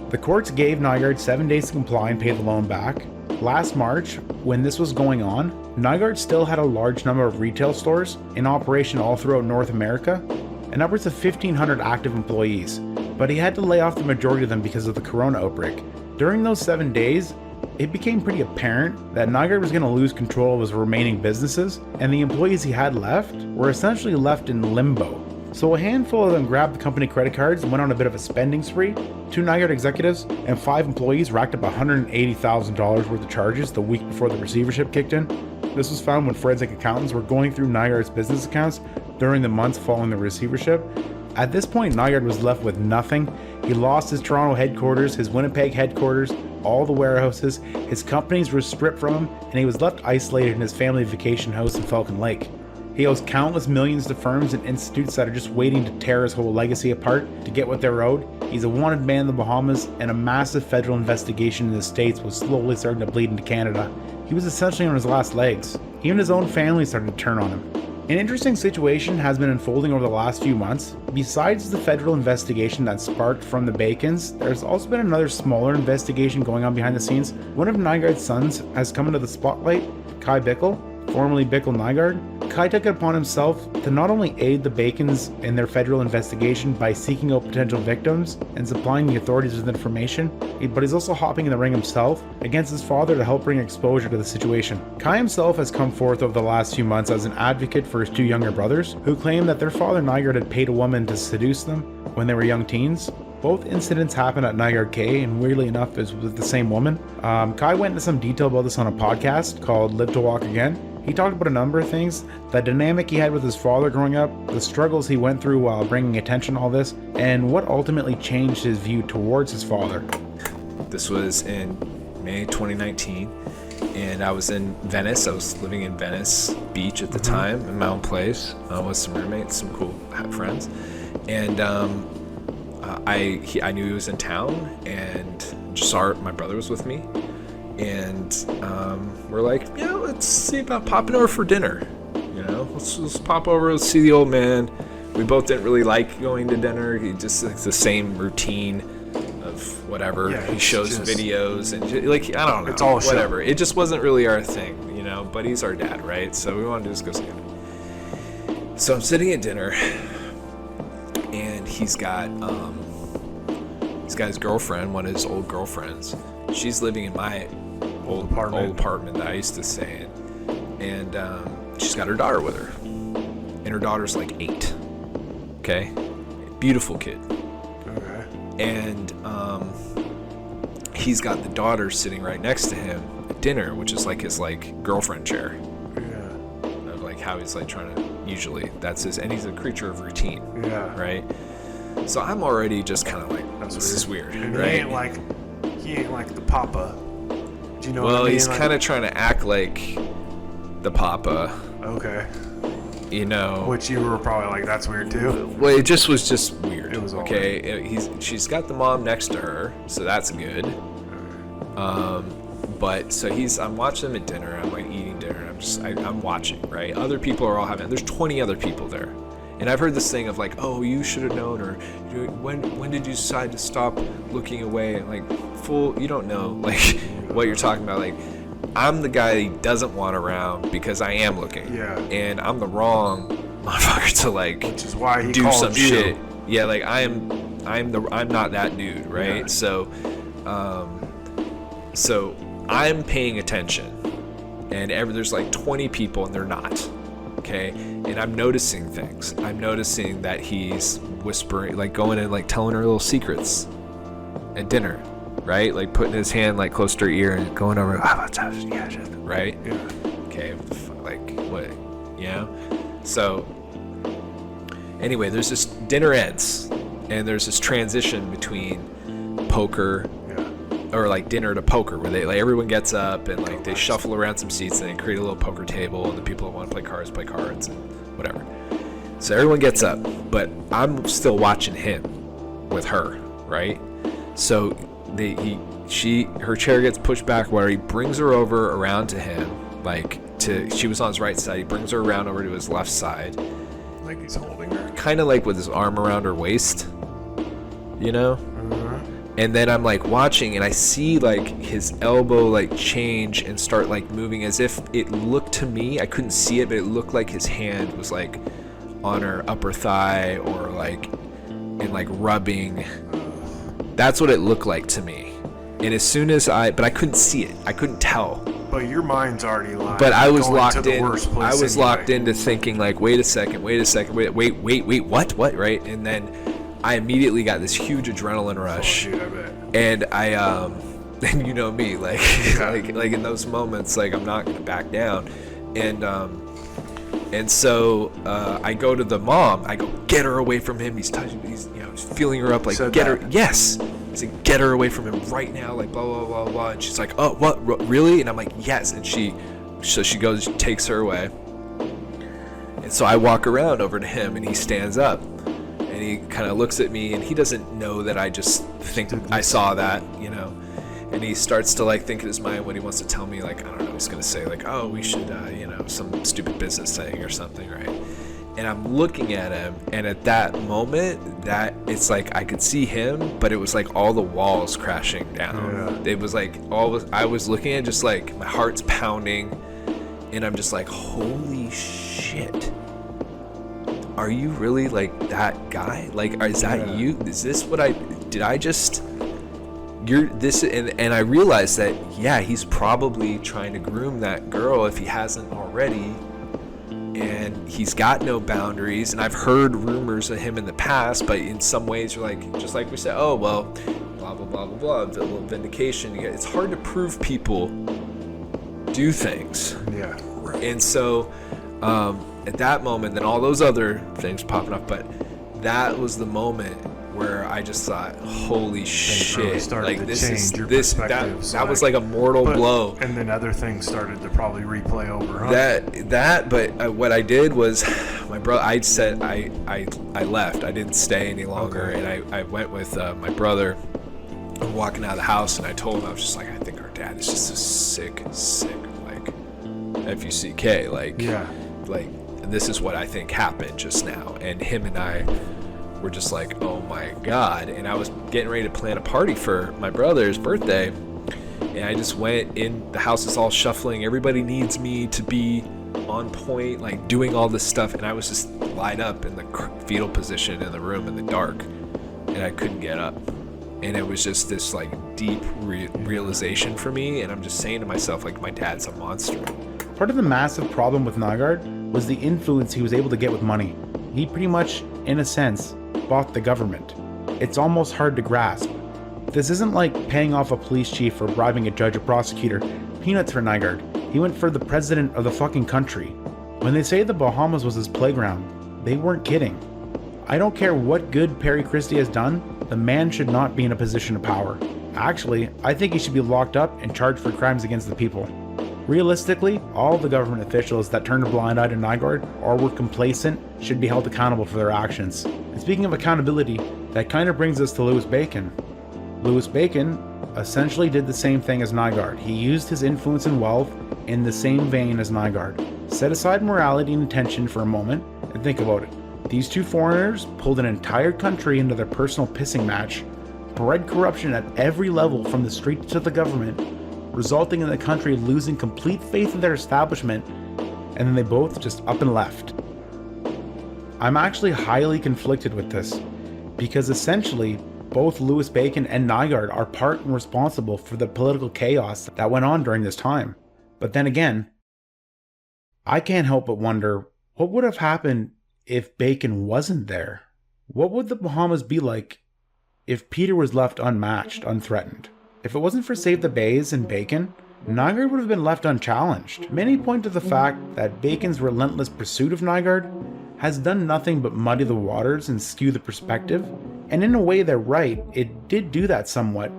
The courts gave Nygard 7 days to comply and pay the loan back. Last March, when this was going on, Nygard still had a large number of retail stores in operation all throughout North America and upwards of 1,500 active employees, but he had to lay off the majority of them because of the corona outbreak. During those 7 days, it became pretty apparent that Nygard was going to lose control of his remaining businesses, and the employees he had left were essentially left in limbo. So a handful of them grabbed the company credit cards and went on a bit of a spending spree. 2 Nygard executives and 5 employees racked up $180,000 worth of charges the week before the receivership kicked in. This was found when forensic accountants were going through Nygard's business accounts during the months following the receivership. At this point, Nygard was left with nothing. He lost his Toronto headquarters, his Winnipeg headquarters, all the warehouses, his companies were stripped from him, and he was left isolated in his family vacation house in Falcon Lake. He owes countless millions to firms and institutes that are just waiting to tear his whole legacy apart to get what they're owed. He's a wanted man in the Bahamas, and a massive federal investigation in the States was slowly starting to bleed into Canada. He was essentially on his last legs. Even his own family started to turn on him. An interesting situation has been unfolding over the last few months. Besides the federal investigation that sparked from the Bacons, there's also been another smaller investigation going on behind the scenes. One of Nygard's sons has come into the spotlight, Kai Bickle, formerly Bickle Nygard. Kai took it upon himself to not only aid the Bacons in their federal investigation by seeking out potential victims and supplying the authorities with information, but he's also hopping in the ring himself against his father to help bring exposure to the situation. Kai himself has come forth over the last few months as an advocate for his 2 younger brothers, who claim that their father Nygard had paid a woman to seduce them when they were young teens. Both incidents happened at Nygard K, and weirdly enough is with the same woman. Kai went into some detail about this on a podcast called Live to Walk Again. He talked about a number of things, the dynamic he had with his father growing up, the struggles he went through while bringing attention to all this, and what ultimately changed his view towards his father. This was in May 2019, and I was in Venice. I was living in Venice Beach at the time, in my own place, with some roommates, some cool friends, and I knew he was in town, and just saw my brother was with me. And we're like, yeah, let's see about popping over for dinner. You know, let's pop over, let's see the old man. We both didn't really like going to dinner. He just like the same routine of whatever. Yeah, he shows videos and like I don't know, it's all whatever. It just wasn't really our thing, you know. But he's our dad, right? So we wanted to just go see him. So I'm sitting at dinner, and he's got his girlfriend, one of his old girlfriends. She's living in my old apartment that I used to stay in, and she's got her daughter with her, and her daughter's like 8. Okay, beautiful kid. Okay. And he's got the daughter sitting right next to him at dinner, which is like his like girlfriend chair. Yeah. Of like how he's like trying to usually that's his, and he's a creature of routine. Yeah. Right. So I'm already just kind of like, this is weird, and right? He ain't like the papa. Do you know well, what I mean? He's kind of trying to act like the papa. Okay. You know. Which you were probably like, that's weird too. Well, it just was just weird. It was all okay. Weird. She's got the mom next to her, so that's good. But so I'm watching them at dinner. I'm like eating dinner. And I'm watching, right? Other people are all having. There's 20 other people there. And I've heard this thing of like, oh, you should have known, or when did you decide to stop looking away? And like, you don't know like what you're talking about. Like, I'm the guy he doesn't want around because I am looking. Yeah. And I'm the wrong motherfucker to like, which is why he do some shit. Yeah, like I'm not that dude, right? Yeah. So I'm paying attention, and there's like 20 people, and they're not. Okay, and I'm noticing things. I'm noticing that he's whispering, like going and like telling her little secrets at dinner, right? Like putting his hand like close to her ear and going over, right? Yeah. Okay, like what, you know? So anyway, there's this dinner ends, and there's this transition between poker. Or like dinner to poker, where they like everyone gets up and like they shuffle around some seats and they create a little poker table, and the people that want to play cards and whatever. So everyone gets up, but I'm still watching him with her, right? So her chair gets pushed back where he brings her over around to him, she was on his right side. He brings her around over to his left side. Like he's holding her. Kind of like with his arm around her waist, you know? And then I'm like watching, and I see like his elbow like change and start like moving, as if it looked to me, I couldn't see it, but it looked like his hand was like on her upper thigh or like and like rubbing. That's what it looked like to me. And as soon as but I couldn't see it, I couldn't tell. But your mind's already lying. But I was going locked to the in. worst place I was anyway. locked into thinking like, wait a second, wait, what, right? And then I immediately got this huge adrenaline rush. Oh, dude, I bet. And I and you know me, like like in those moments, like I'm not gonna back down. And so I go to the mom. I go, get her away from him. He's feeling her up, like get her. Yes. I said, get her away from him right now, like blah blah blah blah. And she's like, oh, what, really? And I'm like, yes. And she goes, takes her away. And so I walk around over to him, and he stands up, and he kind of looks at me, and he doesn't know that I just think I saw that, you know. And he starts to like think in his mind what he wants to tell me, like I don't know, he's gonna say like, oh, we should, some stupid business thing or something, right? And I'm looking at him, and at that moment, that it's like I could see him, but it was like all the walls crashing down. It was like I was looking at, just like my heart's pounding, and I'm just like, holy shit, are you really like that guy? Like, is that you? Is this what you're this? And I realized that, yeah, he's probably trying to groom that girl if he hasn't already. And he's got no boundaries, and I've heard rumors of him in the past, but in some ways you're like, just like we said, oh well, blah blah blah blah blah, a little vindication. It's hard to prove people do things. Yeah. Right. And so at that moment, then all those other things popping up, but that was the moment where I just thought, holy shit, like this is this that was like a mortal blow. And then other things started to probably replay over. Huh? But what I did was, my brother, I said I left. I didn't stay any longer, and I went with my brother. I'm walking out of the house, and I told him, I was just like, I think our dad is just a sick like F-U-C-K, like this is what I think happened just now. And him and I were just like, oh my god. And I was getting ready to plan a party for my brother's birthday, and I just went in. The house is all shuffling, everybody needs me to be on point, like doing all this stuff, and I was just lied up in the fetal position in the room in the dark, and I couldn't get up. And it was just this like deep realization for me, and I'm just saying to myself, like, my dad's a monster. Part of the massive problem with Nygard was the influence he was able to get with money. He pretty much, in a sense, bought the government. It's almost hard to grasp. This isn't like paying off a police chief or bribing a judge or prosecutor. Peanuts for Nygard. He went for the president of the fucking country. When they say the Bahamas was his playground, they weren't kidding. I don't care what good Perry Christie has done, the man should not be in a position of power. Actually, I think he should be locked up and charged for crimes against the people. Realistically, all the government officials that turned a blind eye to Nygard or were complacent should be held accountable for their actions. And speaking of accountability, that kind of brings us to Louis Bacon. Louis Bacon essentially did the same thing as Nygard. He used his influence and wealth in the same vein as Nygard. Set aside morality and intention for a moment and think about it. These two foreigners pulled an entire country into their personal pissing match, bred corruption at every level from the street to the government, resulting in the country losing complete faith in their establishment, and then they both just up and left. I'm actually highly conflicted with this, because essentially, both Louis Bacon and Nygard are part and responsible for the political chaos that went on during this time. But then again, I can't help but wonder, what would have happened if Bacon wasn't there? What would the Bahamas be like if Peter was left unmatched, unthreatened? If it wasn't for Save the Bays and Bacon, Nygard would have been left unchallenged. Many point to the fact that Bacon's relentless pursuit of Nygard has done nothing but muddy the waters and skew the perspective, and in a way they're right, it did do that somewhat,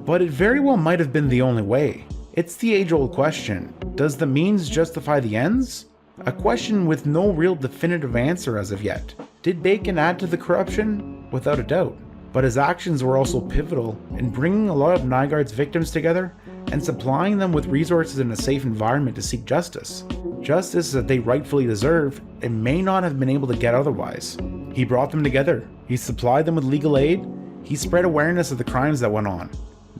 but it very well might have been the only way. It's the age-old question, does the means justify the ends? A question with no real definitive answer as of yet. Did Bacon add to the corruption? Without a doubt. But his actions were also pivotal in bringing a lot of Nygard's victims together and supplying them with resources in a safe environment to seek justice. Justice that they rightfully deserve and may not have been able to get otherwise. He brought them together. He supplied them with legal aid. He spread awareness of the crimes that went on.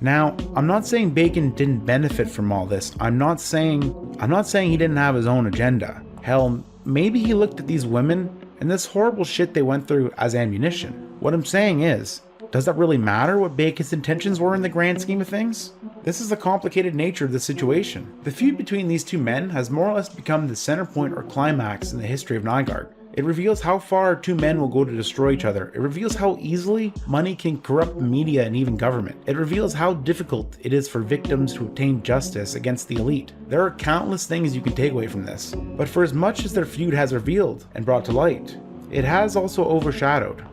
Now, I'm not saying Bacon didn't benefit from all this. I'm not saying he didn't have his own agenda. Hell, maybe he looked at these women and this horrible shit they went through as ammunition. What I'm saying is, does that really matter what Bacon's intentions were in the grand scheme of things? This is the complicated nature of the situation. The feud between these two men has more or less become the center point or climax in the history of Nygard. It reveals how far two men will go to destroy each other. It reveals how easily money can corrupt media and even government. It reveals how difficult it is for victims to obtain justice against the elite. There are countless things you can take away from this, but for as much as their feud has revealed and brought to light, it has also overshadowed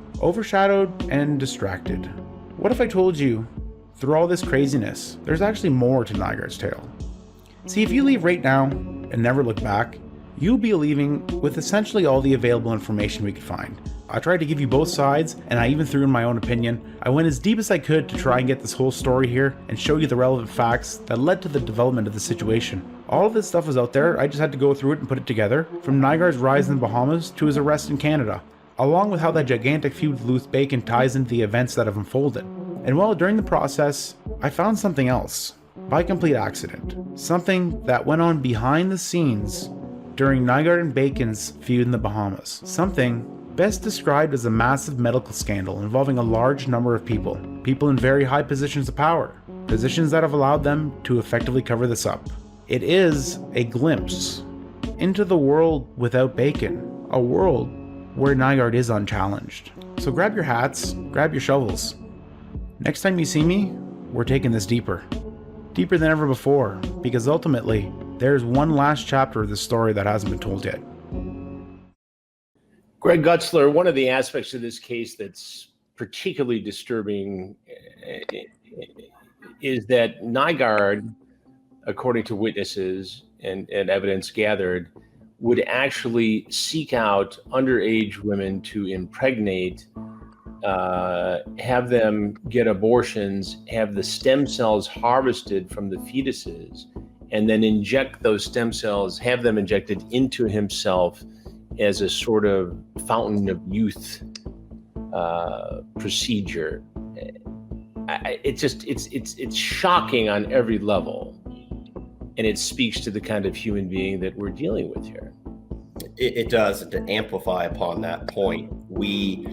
and distracted. What if I told you, through all this craziness, there's actually more to Nygard's tale? See, if you leave right now and never look back, you'll be leaving with essentially all the available information we could find. I tried to give you both sides, and I even threw in my own opinion. I went as deep as I could to try and get this whole story here and show you the relevant facts that led to the development of the situation. All of this stuff was out there, I just had to go through it and put it together, from Nygard's rise in the Bahamas to his arrest in Canada, along with how that gigantic feud with Luth Bacon ties into the events that have unfolded. And well, during the process, I found something else, by complete accident. Something that went on behind the scenes during Nygard and Bacon's feud in the Bahamas. Something best described as a massive medical scandal involving a large number of people in very high positions of power, positions that have allowed them to effectively cover this up. It is a glimpse into the world without Bacon, a world where Nygard is unchallenged. So grab your hats, grab your shovels. Next time you see me, we're taking this deeper than ever before, because ultimately, there's one last chapter of the story that hasn't been told yet. Greg Gutzler, one of the aspects of this case that's particularly disturbing is that Nygard, according to witnesses and evidence gathered, would actually seek out underage women to impregnate, have them get abortions, have the stem cells harvested from the fetuses, and then inject those stem cells, have them injected into himself as a sort of fountain of youth procedure. It's shocking on every level, and it speaks to the kind of human being that we're dealing with here. It does. To amplify upon that point, we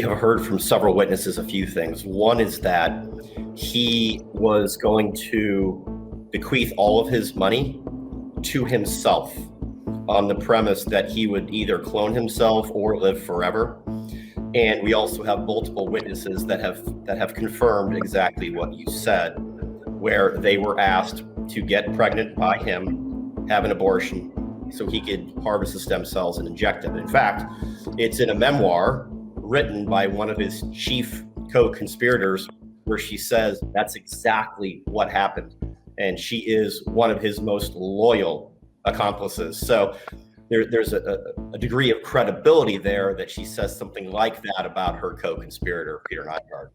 have heard from several witnesses a few things. One is that he was going to bequeath all of his money to himself on the premise that he would either clone himself or live forever. And we also have multiple witnesses that have confirmed exactly what you said, where they were asked to get pregnant by him, have an abortion, so he could harvest the stem cells and inject them. In fact, it's in a memoir written by one of his chief co-conspirators where she says that's exactly what happened. And she is one of his most loyal accomplices. So there's a degree of credibility there that she says something like that about her co-conspirator, Peter Nygard.